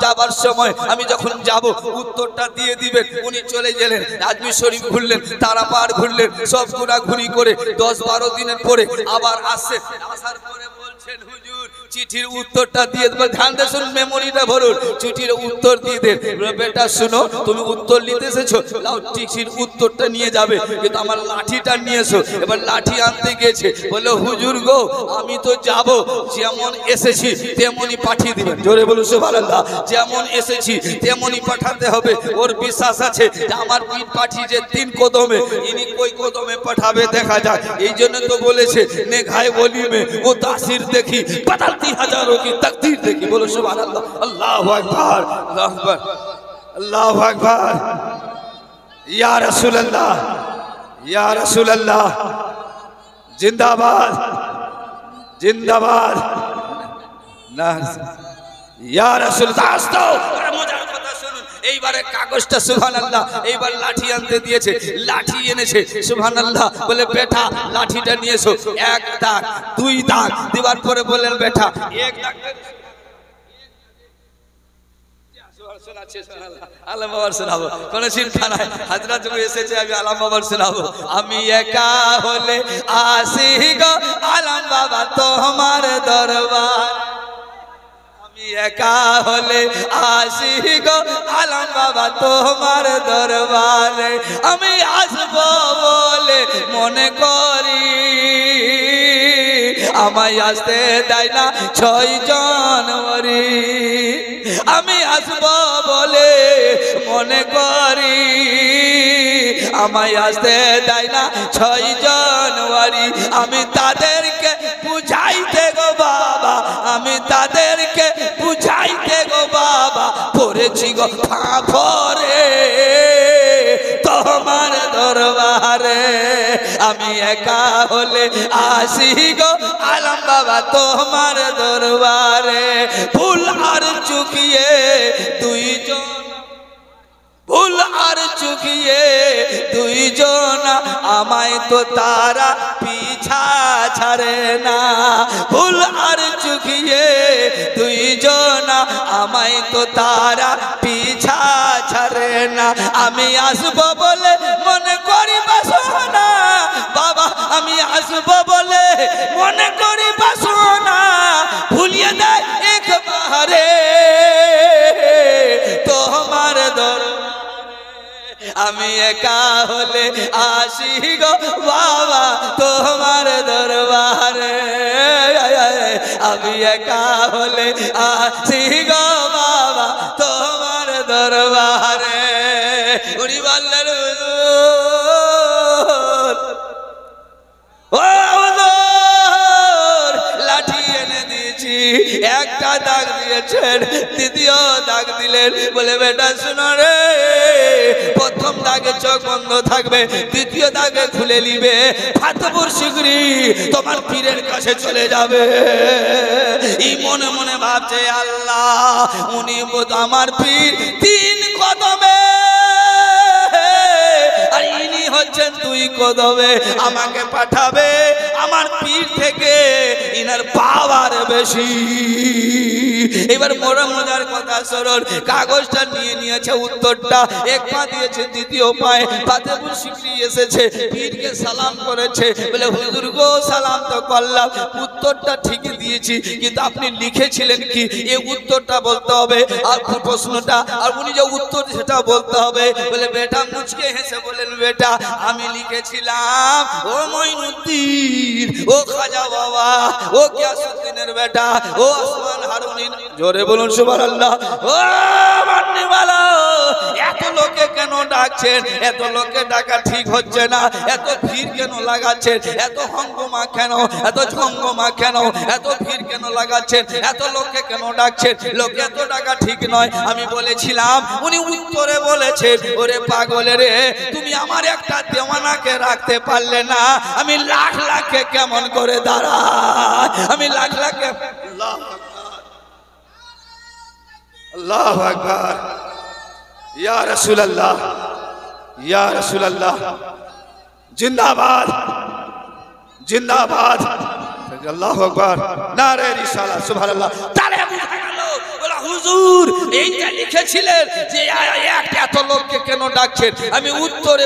যাবার সময় আমি যখন যাব উত্তরটা দিয়ে দিবেন। উনি চলে গেলেন, আজমির শরীফ ঘুরলেন, তারাপাড় ঘুরলেন, সব ঘোরাঘুরি করে 10-12 দিনের পরে আবার আসছে। আসার পরে বলছেন হুজুর চিঠির উত্তরটা দিয়ে দেবেন, ধ্যান দিয়ে শুনুন, মেমোরিটা ভরুন, চিঠির উত্তর দিয়ে দেন। বেটা শুনো, তুমি উত্তর নিতে এসেছো, লাও চিঠির উত্তরটা নিয়ে যাবে, কিন্তু আমার লাঠিটা নিয়ে এসো। এবার লাঠি আনতে গেছে, বলে হুজুর গো আমি তো যাব, যেমন এসেছি তেমনই পাঠিয়ে দিবেন। জোরে বলুন সুবহানাল্লাহ। যেমন এসেছি তেমনই পাঠাতে হবে। ওর বিশ্বাস আছে যে আমার পীর পাঠিয়েছে 3 কদমে, ইনি কই কদমে পাঠাবে দেখা যায়। এই জন্য তো বলেছে নেঘায় ওলি মে ও তাসির দেখি, বদলতি হাজারোं की तकदीर देखी। बोलो सुभान अल्लाह, अल्लाहु अकबर, अल्लाहु अकबर, अल्लाहु अकबर, या रसूल अल्लाह, या रसूल अल्लाह, जिंदाबाद जिंदाबाद ना, या रसूल दास्तो। মজার কথা শুনুন, এইবারে কাগজটা সুবহানাল্লাহ, এইবার লাঠি আনতে দিয়েছে, লাঠি এনেছে, সুবহানাল্লাহ। বলে বেটা লাঠিটা নিয়ে এসো, 1 দাগ 2 দাগ দিবার পরে বলেন বেটা 1 দাগ আলম বাবার শোনাবো, কোন চিন্তা নাই, হাজরাত যখন এসেছে আমি আলম বাবার শোনাবো। আমি একা হলে আসি গো আলম বাবা তোমার দরবার, আমি একা হলে আসি গো আলম বাবা তোমার দরবারে, আমি আসবো বলে মনে করি, আমায় আসতে দেয় না 6 জানুয়ারি, আমি আসবো বলে মনে করি, আমায় আসতে দেয় না 6 জানুয়ারি, আমি তাদেরকে বুঝাইতে গো বাবা, আমি তাদেরকে বুঝাইতে গো বাবা, পড়েছি গো ফাঁপরে তোমার দরবারে, আমি একা হলে আসি গো আলম বাবা তোমার দরবারে, ভুল আর চুকিয়ে 2 জন, ভুল আর চুকিয়ে 2 জন, আমায় তো তারা পিছা ছাড়ে না, ভুল আর চুকিয়ে 2 জন, আমায় তো তারা পিছা ছাড়ে না, আমি আসবো বলে মনে করি বাসনা বাবা, আমি আসবো বলে মনে করি বাসনা, ভুলিয়ে দেয় একবারে তোমার দরবারে, আমি একা হলে আসি গো বাবা তোমার দরবারে, আমি একা হলে আসি গো বাবা তোমার দরবারে। উনি বললেন ও হুজুর লাঠি এনে দিয়েছি, 1টা দাগ দিয়েছেন, 2য় দাগ দিলেন, বলে বেটা শুনো রে, প্রথম দাগে চোখ বন্ধ থাকবে, 2য় দাগে খুলে নিবে, ফাতেপুর সিকরি তোমার পীরের কাছে চলে যাবে। এই মনে মনে ভাবছে আল্লাহ উনি আমার পীর 3 কদমে, আর ইনি হচ্ছেন দুই কদমে, আমাকে পাঠাবে আমার পীর থেকে ইনার পাওয়ার বেশি। এবার মোরা মজার কথা শুনুন, কাগজটা নিয়ে নিয়েছে, উত্তরটা এক পা দিয়েছে, দ্বিতীয় পায়ে ফাতেপুর শিকরি এসেছে, পীরকে সালাম করেছে, বলে হুজুর গো সালাম তো করলাম, উত্তরটা ঠিকই দিয়েছি, কিন্তু আপনি লিখেছিলেন কি এই উত্তরটা বলতে হবে, আর প্রশ্নটা আর উনি যে উত্তর সেটা বলতে হবে। বলে বেটা মুচকে হেসে বলেন, বেটা আমি লিখেছিলাম ও মঈনুদ্দিন, ও খাজা বাবা, ও গিয়াসউদ্দিনের বেটা, ও ওসমান হারুনি। জোরে বলুন সুবহানাল্লাহ। ও মান্নিওয়ালা, এত লোকে কেন ডাকছেন? এত লোকে ডাকা ঠিক হচ্ছে না। এত ভিড় কেন লাগাচ্ছেন? এত হঙ্গমা কেন? এত ঝঙ্গমা কেন? এত ভিড় কেন লাগাচ্ছেন? এত লোকে কেন ডাকছেন? লোকে এত ডাকা ঠিক নয়। আমি বলেছিলাম, উনি উত্তরে বলেছেন, ওরে পাগলে রে, তুমি আমার একটা দেওয়ানাকে রাখতে পারলে না, আমি লাখ লাখকে কেমন করে দাঁড়াই? আমি লাখ লাখকে। আল্লাহু আকবার, ইয়া রাসূলুল্লাহ, ইয়া রাসূলুল্লাহ, জিন্দাবাদ জিন্দাবাদ, আল্লাহু আকবার, নারে রিসালাত, সুবহানাল্লাহ। তাহলে বুঝা গেল, বলা হুজুর এইটা লিখেছিলেন যে এত লোককে কেন ডাকছেন? আমি উত্তরে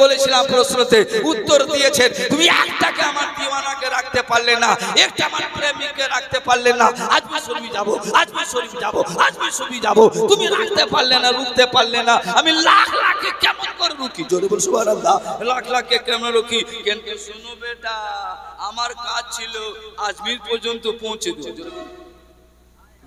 বলেছিলাম, প্রশ্নতে উত্তর দিয়েছেন, তুমি একটাকে আমার দিওয়ানাকে রাখতে পারলে না, একটা আমার প্রেমিককে রাখতে পারলে না। আজমির শরীফ যাবো, আজমির শরীফ যাবো, আজমির শরীফ যাবো, তুমি রাখতে পারলে না, রুখতে পারলে না, আমি লাখ লাখকে কেমন করে রুখি? জোরে বল সুবহানাল্লাহ। লাখ লাখকে কেমন রুখি? কিন্তু শুনো বেটা, আমার কাজ ছিল আজমির পর্যন্ত পৌঁছে দেওয়া।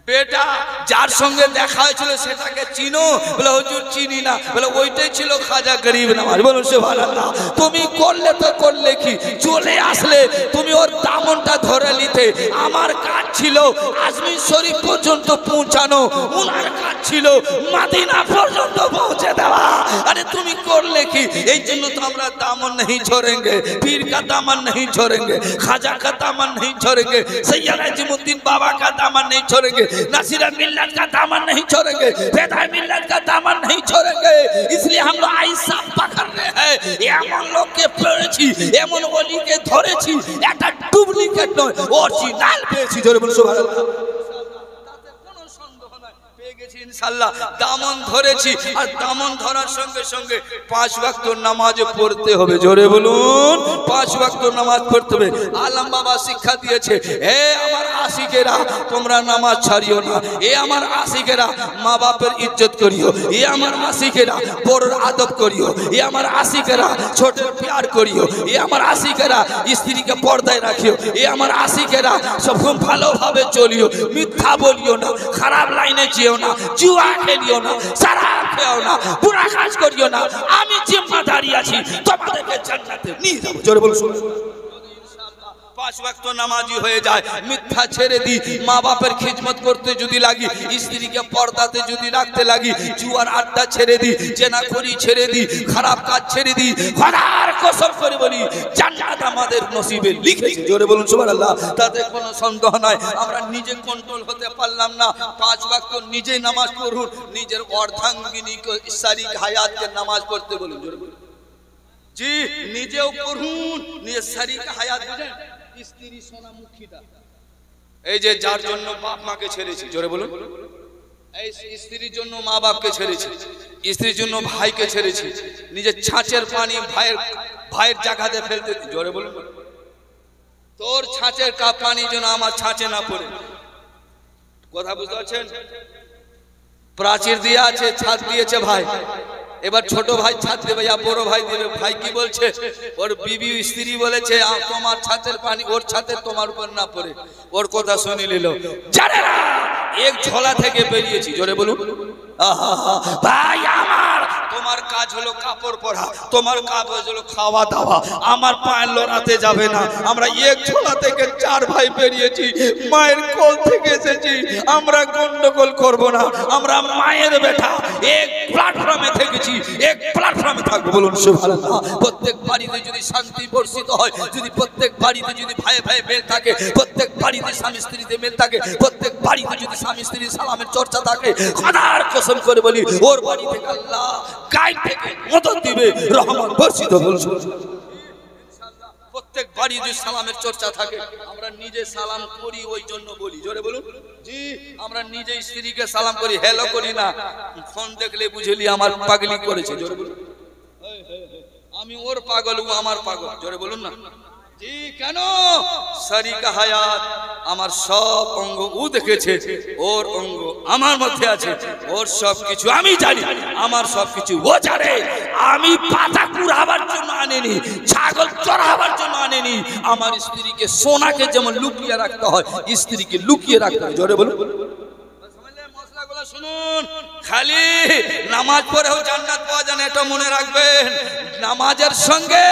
বেটা যার সঙ্গে দেখা হয়েছিল সেটাকে চিনো? বলে হুজুর চিনি না। বলে ওইটাই ছিল খাজা গরিব নওয়াজ। বলুন সুবহানাল্লাহ। তুমি করলে তো করলে কি, চলে আসলে তুমি ওর দামনটা ধরে নিতে। আমার কাজ ছিল আজমির শরীফ পর্যন্ত পৌঁছানো, ওনার কাজ ছিল মদিনা পর্যন্ত পৌঁছে দেওয়া। আরে তুমি করলে কি? এই জন্য তো আমরা দামন नहीं छोड़ेंगे, पीर का दामन नहीं छोड़ेंगे, खाजा का दामन नहीं छोड़ेंगे, सैयद अजीमुद्दीन बाबा का दामन नहीं छोड़ेंगे, नासिरा मिल्लत का दामन नहीं छोड़ेंगे, बेदाई मिल्लत का दामन नहीं छोड़ेंगे। इसलिए हम लोग ऐसा पकड़ रहे हैं, एमन लोग के पड़ेছি, एमन ওলি কে ধরেছি, একটা ডুপ্লিকেট নয়, অরিজিনাল পেয়েছি। জোরে বলুন সুবহানাল্লাহ। তাতে কোনো সন্দেহ নাই, পেয়ে গেছি ইনশাআল্লাহ। দামন ধরেছি, আর দামন ধরার সঙ্গে সঙ্গে 5 ওয়াক্ত নামাজ পড়তে হবে। জোরে বলুন, 5 ওয়াক্ত নামাজ পড়তে হবে। আলম বাবা শিক্ষা দিয়েছে, হে আমার আশিকেরা, তোমরা নামাজ ছাড়িও না। এ আমার আশিকেরা, মা বাপের ইজ্জত করিও। এ আমার আশিকেরা, বড়র আদব করিও। এ আমার আশিকেরা, ছোটের প্যার করিও। এ আমার আশিকেরা, স্ত্রীকে পর্দায় রাখিও। এ আমার আশিকেরা, সব ভালোভাবে চলিও, মিথ্যা বলিও না, খারাপ লাইনে যেও না, জুয়া খেলিও না, শরাব খেও না, বুরা কাজ করিও না। আমি জিম্মাদারি আছি, তোমাদেরকে জান্নাতে নিয়ে যাব। জোরে বলুন সুবহানাল্লাহ। 5 ওয়াক্ত নামাজি হয়ে যায়, মিথ্যা ছেড়ে দি, মা বাপের খিদমত করতে যদি লাগি, স্ত্রীকে পর্দাতে যদি রাখতে লাগি, জুয়ার আড্ডা ছেড়ে দি, জেনাখুরি ছেড়ে দি, খারাপ কাজ ছেড়ে দি, খোদার কসম করে বলি জান্নাত আমাদের নসিবে লিখেছে। জোরে বলুন সুবহানাল্লাহ। তাতে কোনো সন্দেহ নাই। আমরা নিজে কন্ট্রোল হতে পারলাম না। 5 ওয়াক্ত নিজে নামাজ পড়ুন, নিজের অর্ধাঙ্গিনীকে শারীরিক হায়াতকে নামাজ পড়তে বলুন। জোরে বলুন জি, নিজেও পড়ুন, নিজের শারীরিক হায়াত বুঝেন। স্ত্রী সোনামুখীটা, এই যে যার জন্য বাপ মাকে ছেড়েছি, জোরে বলুন, এই স্ত্রীর জন্য মা বাপকে ছেড়েছি, স্ত্রীর জন্য ভাইকে ছেড়েছি, নিজের ছাঁচের পানি ভাইয়ের জায়গাতে ফেলতে। জোরে বলুন, তোর ছাঁচের কাপ পানি যেন আমার ছাঁচে না পড়ে। কথা বুঝতে পারছেন? প্রাচীর দিয়ে আছে, ছাদ দিয়েছে ভাই, এবার ছোট ভাই ছাদ দেবে, বড় ভাই দেবে। ভাই কি বলছে? ওর বিবি স্ত্রী বলেছে তোমার ছাদের পানি ওর ছাদে তোমার উপর না পড়ে। ওর কথা শুনে নিল, জানে না এক ঝোলা থেকে বেরিয়েছি। জোরে বলুন ভাই আমার, তোমার কাজ হলো কাপড় পরা, তোমার কাজ হলো খাওয়া দাওয়া, আমার পায়ে লড়াতে যাবে না। আমরা এক ঝোলা থেকে 4 ভাই বেরিয়েছি, মায়ের কোল থেকে এসেছি, আমরা গন্ডগোল করব না। আমরা মায়ের বেটা, এক প্ল্যাটফর্মে থেকেছি, এক প্ল্যাটফর্মে থাকবো। বলুন সুবহানাল্লাহ। প্রত্যেক বাড়িতে যদি শান্তি বর্ষিত হয়, যদি প্রত্যেক বাড়িতে যদি ভাই ভাই মেল থাকে, প্রত্যেক বাড়িতে স্বামী স্ত্রীতে মেল থাকে, প্রত্যেক বাড়িতে যদি স্বামী স্ত্রীর সালামের চর্চা থাকে, খোদার কসম করে বলি ওর বাড়ি থেকে আল্লাহ সাইড থেকে মদত দিবে, রহমত বর্ষিত বলুন। প্রত্যেক বাড়ি যদি সালামের চর্চা থাকে, আমরা নিজে সালাম করি ওই জন্য বলি, জোরে বলুন। জি, আমরা নিজে স্ত্রীকে সালাম করি, হ্যালো করি না। ফোন দেখলে বুঝলি আমার পাগলি করেছে, জোরে বলুন। আমি ওর পাগল, ও আমার পাগল, জোরে বলুন না। জি, কেন? শরীকা হায়াত, আমার সব অঙ্গ ও দেখেছে, ওর অঙ্গ আমার মধ্যে আছে, ওর সব কিছু আমি জানি, আমার সব কিছু ও জানে। আমি পাতা কুড়াবার জন্য আনেনি, ছাগল চড়াবার জন্য আনেনি। আমার স্ত্রীকে সোনাকে যেমন লুকিয়ে রাখতে হয়, স্ত্রীকে লুকিয়ে রাখতে হয়, জোরে বলুন। শুনুন, খালি নামাজ পড়েও জান্নাত পাওয়া যায় না এটা মনে রাখবেন। নামাজের সঙ্গে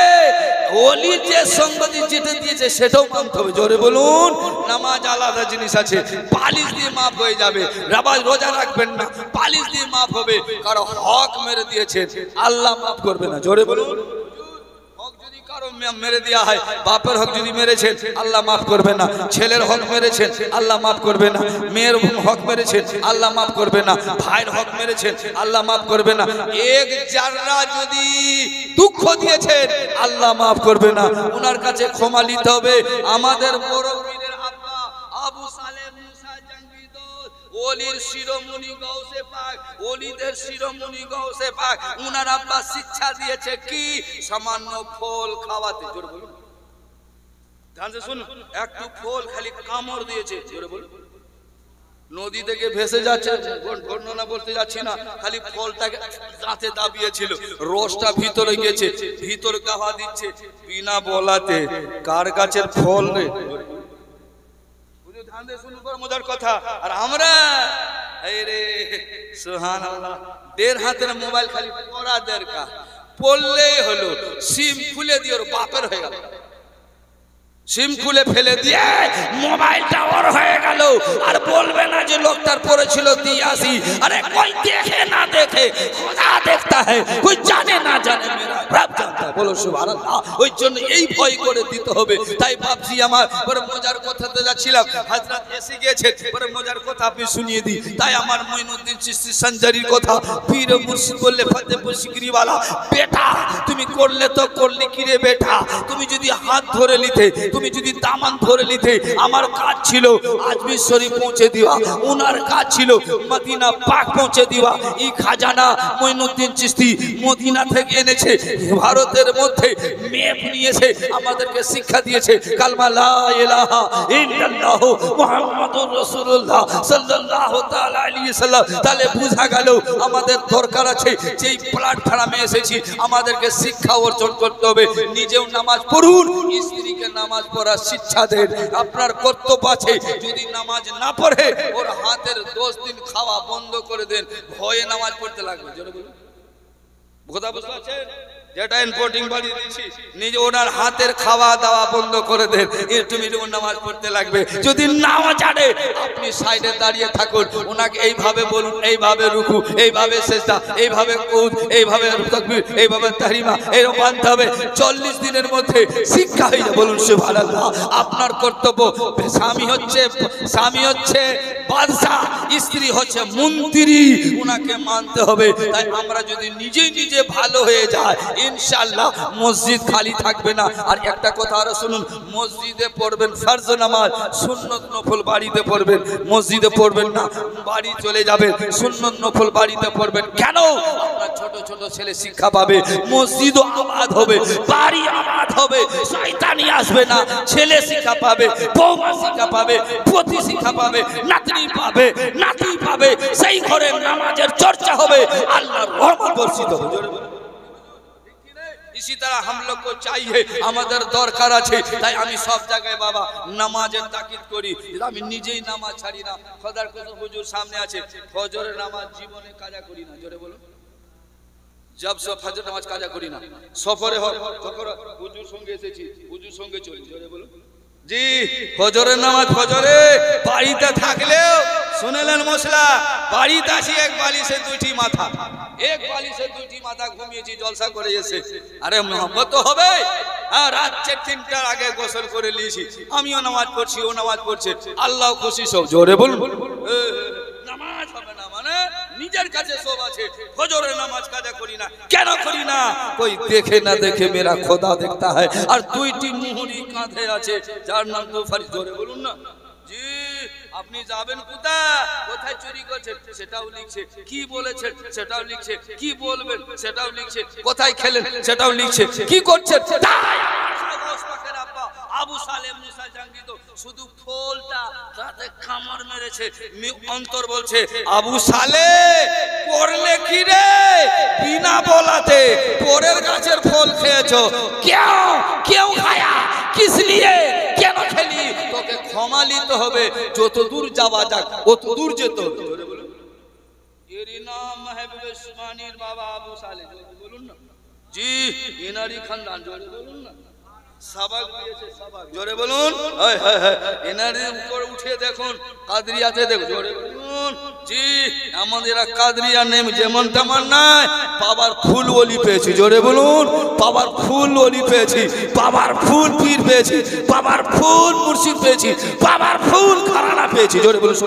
ওলি যে সঙ্গতি যেটা দিয়েছে সেটাও মানতে হবে, জোরে বলুন। নামাজ আলাদা জিনিস আছে, পালিশ দিয়ে মাফ হয়ে যাবে। নামাজ রোজা রাখবেন না, পালিশ দিয়ে মাফ হবে। কারো হক মেরে দিয়েছেন, আল্লাহ মাফ করবে না, জোরে বলুন। মেরে দেওয়া হয়, বাপের হক যদি মেরেছেন আল্লাহ মাফ করবে না, ছেলের হক মেরেছেন আল্লাহ মাফ করবে না, মেয়ের হক মেরেছেন আল্লাহ মাফ করবে না, ভাইয়ের হক মেরেছেন আল্লাহ মাফ করবে না। এক জাররা যদি দুঃখ দিয়েছেন আল্লাহ মাফ করবে না, ওনার কাছে ক্ষমা নিতে হবে। আমাদের বড় পীরের আব্বা আবু সালেহ মুসা জাঙ্গিদোর, ওলির শিরোমণি গৌসে পাক, ওলিদের শিরোমণি গৌসে পাক, উনার আব্বা শিক্ষা দিয়েছে কি? সামান্য ফল খাওয়াতে, জোরে বলুন। ধ্যান শুন, একটু ফল খালি কামড় দিয়েছে, জোরে বলুন। নদী থেকে ভেসে যাচ্ছে, বর্ণনা বলতে যাচ্ছি না, খালি ফলটাকে দাঁতে দাবিয়েছিল, রসটা ভিতরে গেছে, ভিতর গাওয়া দিচ্ছে বিনা বলাতে। কার গাছের ফল রে? মজার কথা। আর আমরা সুবহানাল্লাহ, 1.5 হাতের মোবাইল খালি পড়া দরকার, পড়লেই হলো। সিম খুলে দিয়ে ওর বাপের হয়ে গেল, সিম খুলে ফেলে দিয়ে মোবাইলটা ওর হয়ে গেল। আর বলবে না যে লোকটার পড়েছিল দিয়ে আসি। আরে কোই দেখে না দেখে, খোদা দেখতা है, कोई জানে না জানে, মেরা রব জানতা। বলো সুবহানাল্লাহ। ওই জন্য এই ভয় করে দিতে হবে। তাই ভাবছি আমার বড় মজার কথাতে যাচ্ছিলাম, হযরত এসে গিয়েছে, বড় মজার কথা আপনি শুনিয়ে দিই। তাই আমার মঈনুদ্দিন চিশতি সঞ্জারির কথা, পীর মুর্শিদ বললে ফতেপুর সিকরি वाला, বেটা তুমি করলে তো করলি কি রে বেটা? তুমি যদি হাত ধরে নিতে, তুমি যদি দামান ধরে নিতে, আমার কাজ ছিল আজমির শরীফ পৌঁছে দেওয়া, ওনার কাজ ছিল মদিনা পাক পৌঁছে দেওয়া। এই খাজানা মঈনুদ্দিন চিশতি মদিনা থেকে এনেছে, ভারতের মধ্যে মেপ নিয়েছে, আমাদেরকে শিক্ষা দিয়েছে কালমা লা ইলাহা ইল্লাল্লাহ মুহাম্মাদুর রাসূলুল্লাহ সাল্লাল্লাহু তাআলা আলাইহি সাল্লাম। তাহলে বোঝা গেল আমাদের দরকার আছে, যেই প্ল্যাটফর্মে এসেছি আমাদেরকে শিক্ষা অর্জন করতে হবে। নিজেও নামাজ পড়ুন, স্ত্রীকে নামাজ পড়ার শিক্ষা দেন। আপনার কর্তব্য আছে, যদি নামাজ না পড়ে ওর হাতের 10 দিন খাওয়া বন্ধ করে দেন, ভয়ে নামাজ পড়তে লাগবে, জোরে বলুন। কথা বুঝতে পারছেন? যেটা ইম্পোর্টিং বাড়ি দিয়েছি, নিজে ওনার হাতের খাওয়া দাওয়া বন্ধ করে দেন, একটু মিনিমাম নামাজ পড়তে লাগবে। যদি নাও জানে, আপনি সাইডে দাঁড়িয়ে থাকুন, ওনাকে এইভাবে বলুন, এইভাবে রুকু, এইভাবে সেজদা, এইভাবে কুদ, এইভাবে তাকবীর, এইভাবে তাহরিমা, এরকম বানতে হবে। 40 দিনের মধ্যে শিক্ষা হয়ে যাবে, বলুন সুবহানাল্লাহ। আপনার কর্তব্য, স্বামী হচ্ছে বাদশা, স্ত্রী হচ্ছে মন্ত্রী, ওনাকে মানতে হবে। তাই আমরা যদি নিজে নিজে ভালো হয়ে যায়, ইনশাআল্লাহ মসজিদ খালি থাকবে না। আর একটা কথা আরো শুনুন, মসজিদে পড়বেন ফরজ নামাজ, সুন্নত নফল বাড়িতে পড়বেন, মসজিদে পড়বেন না, বাড়ি চলে যাবেন, সুন্নত নফল বাড়িতে পড়বেন। কেন? আপনার ছোট ছোট ছেলে শিক্ষা পাবে, মসজিদও আবাদ হবে, বাড়ি আবাদ হবে, শয়তানি আসবে না, ছেলে শিক্ষা পাবে, বৌমা শিক্ষা পাবে, পতি শিক্ষা পাবে, নাতনি পাবে, নাতি পাবে। সেই ঘরে নামাজের চর্চা হবে, আল্লাহর রহমত বর্ষিত হবে। इसी तरह हम लोग को चाहिए, আমাদের দরকার আছে। তাই আমি সব জায়গায় বাবা নামাজের তাকিদ করি, আমি নিজেই নামাজ ছাড়ি না। খোদার কসম হুজুর সামনে আছে, ফজরের নামাজ জীবনে কাজা করি না, জোরে বলুন। জব সব ফজর নামাজ কাজা করি না, সফরে হয় তখন হুজুর সঙ্গে এসেছি, হুজুর সঙ্গে চলি, জোরে বলুন। জি, ফজরের নামাজ ফজরে বাড়িতে থাকলেও শুনেলেন মশলা, বাড়িতে আসি এক বালিশে 2টি মাথা, এক বালিশে 2টি মাথা ঘুমিয়েছি, জলসা করে এসে। আরে মোহাম্মত তো হবে। হ্যাঁ, রাত 3টার আগে গোসল করে নিয়েছি, আমিও নামাজ পড়ছি, ও নামাজ পড়ছে, আল্লাহ খুশি সব, জোরে বলুন। নামাজ হবে না মানে নিজের কাছে সব আছে, ফজরের নামাজ কাজা করি না, কেন করি না? কই দেখে না দেখে মেরা খোদা দেখতা হয়। আর দুইটি মুহুরি কাঁধে আছে, যার নাম তো ফারিস। জোরে বলুন না জি। আপনি যাবেন কোথায়, কোথায় চুরি করছেন সেটাও লিখছে, কি বলেছেন সেটাও লিখছে, কি বলবেন সেটাও লিখছে, কোথায় খেলেন সেটাও লিখছে, কি করছেন। আবু সালেম মুসা জাঙ্গি তো শুধু ফলটা তাতে কামড় মেরেছে। অন্তর বলছে আবু সালে করলে কি রে, বিনা বলাতে পরের গাছের ফল খেয়েছো, কেউ কেউ খায়া কিস লিয়ে, কেন খেলি? তোকে ক্ষমা নিতে হবে, যত দূর যাওয়া যাক অত দূর যেতে হবে। জোরে বলুন। এরই নাম মাহবুব উসমানীর বাবা আবু সালে। জোরে বলুন না জি। এনারই খানদান। জোরে বলুন না। সাবাক দিয়েছে সাবাক। জোরে বলুন। এনার উপর উঠে দেখুন, কাদরিয়াতে দেখুন। জোরে বলুন জি। আমাদের কাদরিয়া নেম যেমন তেমন নাই, বাবার ফুল ওলি পেয়েছি। জোরে বলুন। বাবার ফুল ওলি পেয়েছি, বাবার ফুল পীর পেয়েছি, বাবার ফুল মুর্শিদ পেয়েছি, বাবার ফুল ঘরানা পেয়েছি। জোরে বলুন।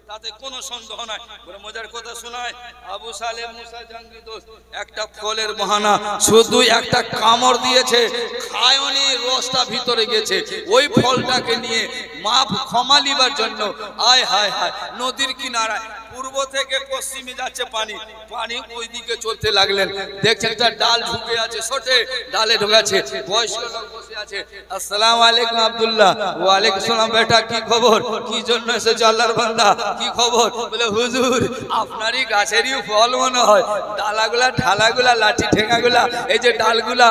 তাতে কোনো সন্দেহ নাই। বড় মজার কথা শোনায়, আবু সালেম মুসা জাঙ্গি দোস্ত একটা ফলের বাহানা, শুধু একটা কামড় দিয়েছে, খায়নি, রসটা ভিতরে গেছে, ওই ফলটাকে নিয়ে মাপ ক্ষমা লিবার জন্য আয় হায় হায় নদীর কিনারায় পূর্ব থেকে পশ্চিমে যাচ্ছে পানি, পানি ওই দিকে চলতে লাগলেন। দেখছেন একটা ডাল ঢুকে আছে, ছোটে ডালে ঢুকেছে, বয়স্ক লোক বসে আছে। আসসালামু আলাইকুম আব্দুল্লাহ। ওয়ালাইকুম সালাম। বেটা কি খবর, কি জন্য এসেছো আল্লাহর বান্দা, কি খবর? বলে হুজুর আপনারই গাছেরই ফল মনে হয়, ডালাগুলা ঢালাগুলা লাঠি ঠেঙাগুলা এই যে ডালগুলা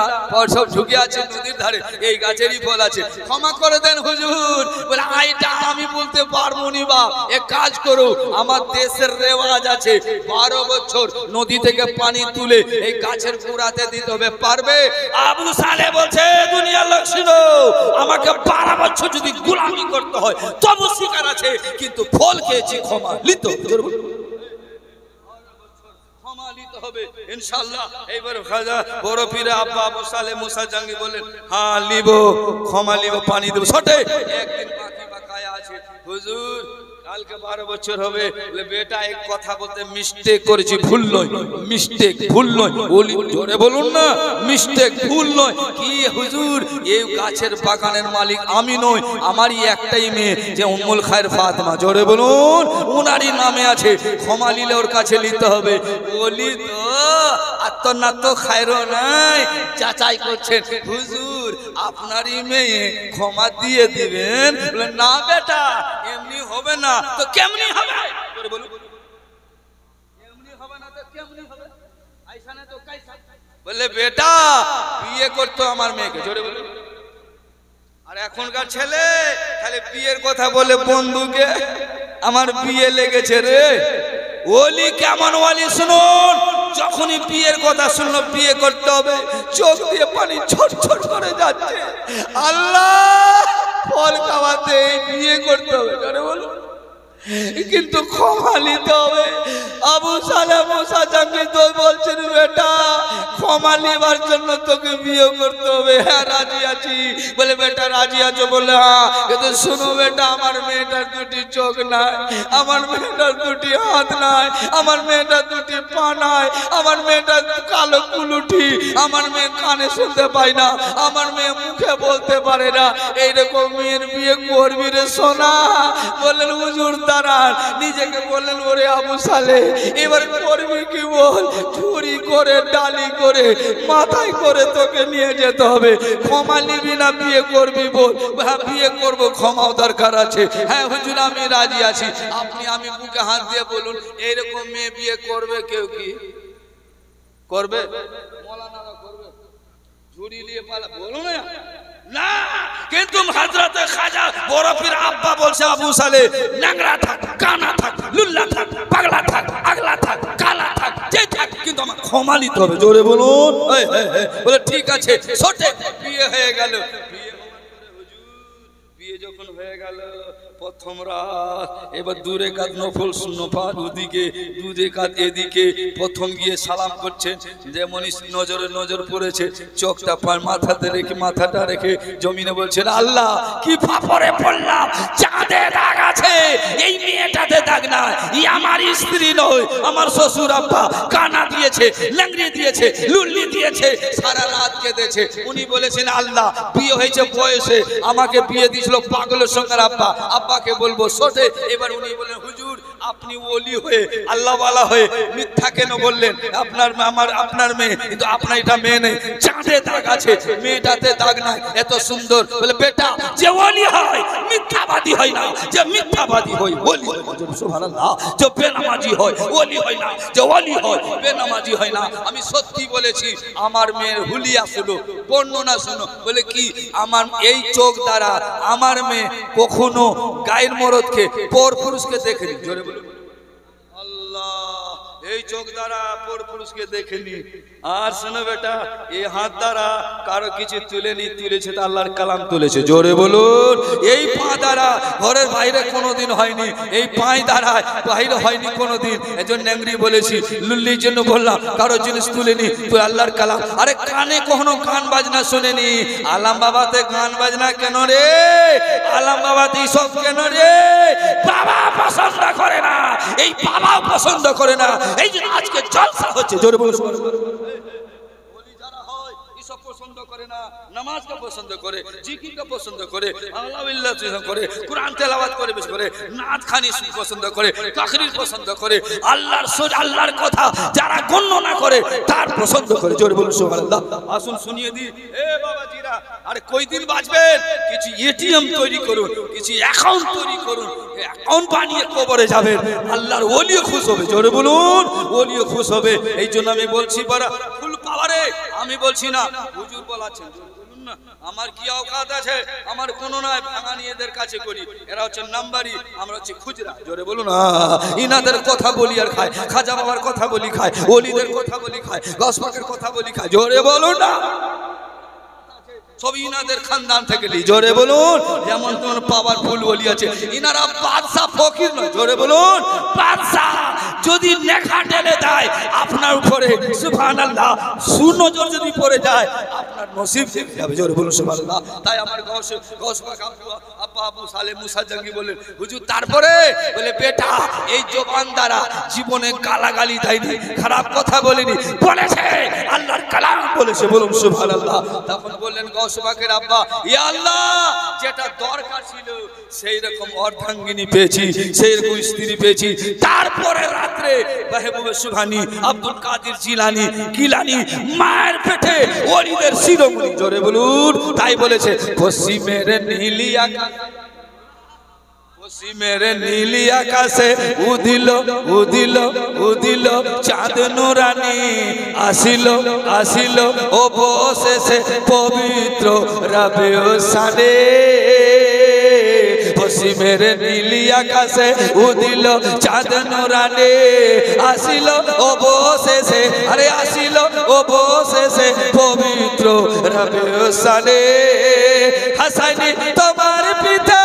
সব ঢুকে আছে নদীর ধারে, এই গাছেরই ফল আছে, ক্ষমা করে দেন হুজুর। বলে এইটা আমি বলতে পারবো নি বাপ, এক কাজ করো, আমার দেশের রেওয়াজ আছে 12 বছর নদী থেকে পানি তুলে এই গাছের গোড়াতে দিতে হবে, পারবে? আবু সালে বলছে দুনিয়ার লোক শুনো, আমাকে 12 বছর যদি গোলামি করতে হয় তবু শিকার আছে, কিন্তু ফল খেয়েছি, ক্ষমা নিতে হবে ইনশাআল্লাহ। এইবার খাজা বড় পীর আব্বা আবু সালে মুসা জাঙ্গি বলেন হ্যাঁ লিব, ক্ষমা লিব, পানি দেব। ছোটে একদিন বাকি বাকায়া আছে হুজুর, কালকে 12 বছর হবে। বলে বেটা এক কথা বলতে মিস্টেক করেছি, ভুল নয়, মিস্টেক ভুল নয়। বলি জোরে বলুন না, মিস্টেক ভুল নয়। কি হুজুর, এই গাছের বাগানের মালিক আমি নই, আমারই একটাই মেয়ে যে উম্মুল খায়ের ফাতেমা। জোরে বলুন। উনারই নামে আছে, ক্ষমা নিলে ওর কাছে নিতে হবে। বলি তো আত্মনাত্ম খায়রও নাই, যাচাই করছেন হুজুর আপনারই মেয়ে, ক্ষমা দিয়ে দিবেন। বলে না বেটা এমনি হবে না, তো কেমনি হবে? বলুন এমনি হবে না তো কেমনি হবে? আইসা না তো কাইসা। বলে বেটা বিয়ে করতো আমার মেয়েকে। জোরে বলুন। আর এখনকার ছেলে খালি বিয়ের কথা বলে বন্ধুকে, আমার বিয়ে লেগেছে রে। ওলি কেমন ওলি শুনুন, যখনই বিয়ের কথা শুনলো বিয়ে করতে হবে, চোখ দিয়ে পানি ছট ছট করে যাচ্ছে। আল্লাহ ফল খাওয়াতে বিয়ে করতে হবে। জোরে বলুন। কিন্তু ক্ষমা নিতে হবে। আবু সালে মুসা জাঙ্গি তো বলছেন বেটা ক্ষমা নেবার জন্য তোকে বিয়ে করতে হবে। হ্যাঁ রাজি আছি। বলে বেটা রাজি আছো? বলে হ্যাঁ। কিন্তু শুনো বেটা, আমার মেয়েটার দুটি চোখ নাই, আমার মেয়েটার দুটি হাত নাই, আমার মেয়েটার দুটি পা নাই, আমার মেয়েটার কালো কুলুঠি, আমার মেয়ে কানে শুনতে পায় না, আমার মেয়ে মুখে বলতে পারে না। এইরকম মেয়ের বিয়ে করবি রে সোনা? বললেন হুজুর দাঁড়ান। নিজেকে বললেন ওরে আবু সালে এবার করবি কি বল? চুরি করে ডালি করে মাথায় করে তোকে নিয়ে যেতে হবে। ক্ষমা নিবি না বিয়ে করবি? বল। হ্যাঁ বিয়ে করবো, ক্ষমাও দরকার আছে। হ্যাঁ হুজুর আমি রাজি আছি। আপনি আমি বুকে হাত দিয়ে বলুন এইরকম মেয়ে বিয়ে করবে কেউ? কি করবে? মৌলানারা করবে? ঝুড়ি নিয়ে পালা বলুন না। কিন্তু হযরতে খাজা বড় পীর আব্বা বলছে আবু সালে ন্যাংরা থাক, কানা থাক, লুল্লা থাক, পাগলা থাক, আগলা থাক, কালা থাক, যে থাক, কিন্তু আমার ক্ষমা নিতে হবে। জোরে বলুন। বলে ঠিক আছে। ছোটে বিয়ে হয়ে গেল। বিয়ে যখন হয়ে গেল প্রথম রাত, এবার দূরে কাত নফল নফার ওদিকে, দুধে কাত এদিকে, প্রথম গিয়ে সালাম করছে, যেমন নজরে নজর পড়েছে, চোখটা মাথাতে রেখে মাথাটা রেখে জমিনে বলছেন, আল্লাহ কি ফাফরে পড়লাম, চাঁদে দাগ আছে, এই মেয়েটাতে দাগ না, ই আমার স্ত্রী নয়, আমার শ্বশুর আব্বা কানা দিয়েছে, ল্যাংড়ি দিয়েছে, লুল্লি দিয়েছে, সারা রাত কেঁদেছে। উনি বলেছেন, আল্লাহ বিয়ে হয়েছে বয়সে, আমাকে বিয়ে দিয়েছিল পাগলের সঙ্গে আব্বা, আব্বাকে বলবো সোটে। এবার উনি বলেন, হুজুর আপনি ওলি হয়ে আল্লাহওয়ালা হয়ে মিথ্যা কেন বললেন, আপনার মেয়ে, কিন্তু আপনার এটা মেয়ে নেই, চাঁদে দাগ আছে, মেয়েটাতে দাগ নাই, এত সুন্দর। বলে বেটা যে ওলি হয় মিথ্যাবাদী হয় না, যে মিথ্যাবাদী হয় ওলি হয়, সুবহানাল্লাহ, যে বেনামাজি হয় ওলি হয় না, যে ওলি হয় বেনামাজি হয় না। আমি সত্যি বলেছি, আমার মেয়ের হুলিয়া শুনো, বর্ণনা শুনো। বলে কি, আমার এই চোখ দ্বারা আমার মেয়ে কখনো গায়ের মরদকে পর পুরুষকে দেখেনি। জোরে বলুন আল্লাহ, এই চোখ দ্বারা পর পুরুষকে দেখেনি। আর শোনো বেটা, এই হাত দ্বারা কারো কিছু তুলেনি, তুলেছে তো আল্লাহর কালাম তুলেছে। জোরে বলুন। এই পা দ্বারা ঘরের বাইরে কোনোদিন হয়নি, এই পায়ে দ্বারা বাইরে হয়নি কোনোদিন। এজন্য ন্যাংরি বলেছি, লুল্লির জন্য বললাম, কারো জিনিস তুলেনি, তুই আল্লাহর কালাম। আরে কানে কখনো গান বাজনা শোনেনি, আলাম বাবাতে গান বাজনা কেন রে, আলাম বাবাতে সব কেন রে, বাবা পছন্দ করে না, এই বাবাও পছন্দ করে না, এই যে আজকে জলসা হচ্ছে। জোরে বলুন। পছন্দ করে না, নামাজকে পছন্দ করে, জিকিরকে পছন্দ করে, আল্লাহ করে, কুরআন তেলাওয়াত করে, বেশি করে নাচ খানি পছন্দ করে, তাকরীর পছন্দ করে, আল্লাহর কথা যারা গণনা করে তার পছন্দ করে। জোরে বলুন সুবহানাল্লাহ। আসুন শুনিয়ে দিই, এ বাবাজিরা, আরে কয়দিন বাঁচবেন? কিছু এটিএম তৈরি করুন, কিছু অ্যাকাউন্ট তৈরি করুন, অ্যাকাউন্ট বানিয়ে কবরে যাবেন, আল্লাহর ওলিও খুশ হবে। জোরে বলুন, ওলিও খুশ হবে। এই জন্য আমি বলছি, বারা ফুল পাওয়ারে আমি বলছি না, হুজুর বলাচ্ছেন, বলুন না, আমার কি অকাত আছে, আমার কোনো নয়, ভাঙানি এদের কাছে করি, এরা হচ্ছে নাম্বারি, আমরা হচ্ছে খুচরা। জোরে বলুন। ইনাদের কথা বলি আর খায়, খাজা বাবার কথা বলি খায়, ওলিদের কথা বলি খায়, গসপাকের কথা বলি খায়। জোরে বলুন না, সব ইনাদের খানদান থেকে লি। জোরে বলুন। যেমন তোমার পাওয়ারফুল ওলি আছে, ইনারা বাদশা ফকির নয়। জোরে বলুন। বাদশা যদি নেখা ঢেলে দেয় আপনার উপরে, সুবহানাল্লাহ, সুনজর যদি পড়ে যায় আপনার নসিব থেকে যাবে। জোরে বলুন সুবহানাল্লাহ। তাই আমার গৌস পাক আব্বা আবু সালেহ মুসা জঙ্গি বললেন, হুজুর তারপরে? বলে বেটা, এই জবান দ্বারা জীবনে গালাগালি দেয়নি, খারাপ কথা বলেনি, বলেছে আল্লাহর কালাম বলেছে। বলুন সুবহানাল্লাহ। তখন বললেন গৌস পাকের আব্বা, ইয়া আল্লাহ, যেটা দরকার ছিল সেই রকম অর্ধাঙ্গিনী পেয়েছি, সেই রকম স্ত্রী পেয়েছি। তারপরে রাত্রে মেহবুবে সুবহানী, আব্দুল কাদের জিলানী, গিলানী মায়ের পেটে ওলিদের শিরোমণি। জোরে বলুন। তাই বলেছে, পশ্চিমের নীলি আকাশ, পশ্চিমের নীলি আকাশে উদিল উদিল উদিল চাঁদ নুরানি, আসিল আসিল ও বসেছে পবিত্র রাবেও সানে। পশ্চিমের নীলি আকাশে উদিল চাঁদ নুরানি, আসিল ও বসেছে, আরে আসিল ও বসেছে পবিত্র রাবেও সানে। হাসাইনি তোমার পিতা,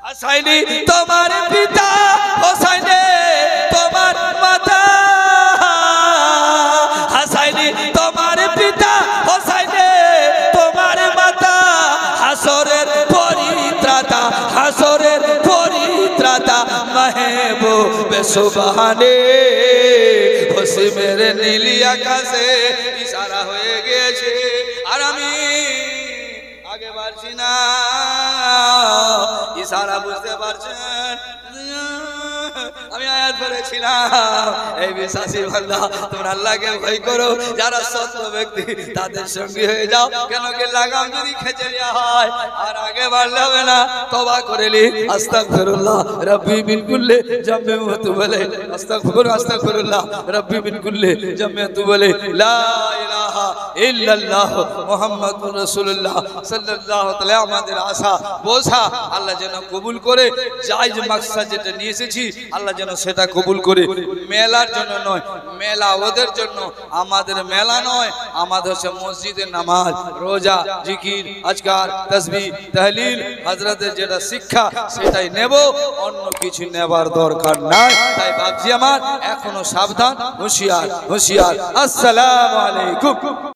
হাসাইনি তোমার পিতা, হোসাইনে তোমার মাতা, হাসাইনি তোমার পিতা, হোসাইনে তোমার মাতা, হাসরের পরিত্রাতা, হাসরের পরিত্রাতা মেহবুবে সুবহানে। পশ্চিমের নীলি আকাশে ইশারা হয়ে গেছে, আর আমি আগে পারছি না, ইশারা বুঝতে পারছেন? আমি আয়াত পড়েছিলাম, এই বিশ্বাসী বান্দা, তোমরা আল্লাহকে ভয় করো, যারা সৎ ব্যক্তি তাদের সঙ্গী হয়ে যাও। কেন কি লাগাম যদি খেচে দেওয়া হয় আর আগে বাড়লে হবে না। তওবা করেলি, আস্তাগফিরুল্লাহ রব্বি মিন কুল্লি জামবিন ওয়া তুব ইলাইহি, আস্তাগফিরুল্লাহ রব্বি মিন কুল্লি জামবিন ওয়া তুব ইলাইহি, লা ইলাহা ইল্লাল্লাহ মুহাম্মাদুর রাসূলুল্লাহ সাল্লাল্লাহু তাআলা। আমাদের আশা বোঝা আল্লাহ যেন কবুল করে, জায়েজ মাকসাদ যেটা নিয়ে এসেছি আল্লাহ যেন সেটা কবুল করে মেলার জন্য নয়, মেলা ওদের জন্য, আমাদের মেলা নয়। আমাদের হচ্ছে মসজিদের নামাজ, রোজা, জিকির, আজকার, তাসবিহ, তাহলিল, হযরতের যেটা শিক্ষা সেটাই নেব, অন্য কিছু নেবার দরকার নাই। তাই বাপজি আমার এখনো সাবধান, হুঁশিয়ার হুঁশিয়ার। আসসালামু আলাইকুম।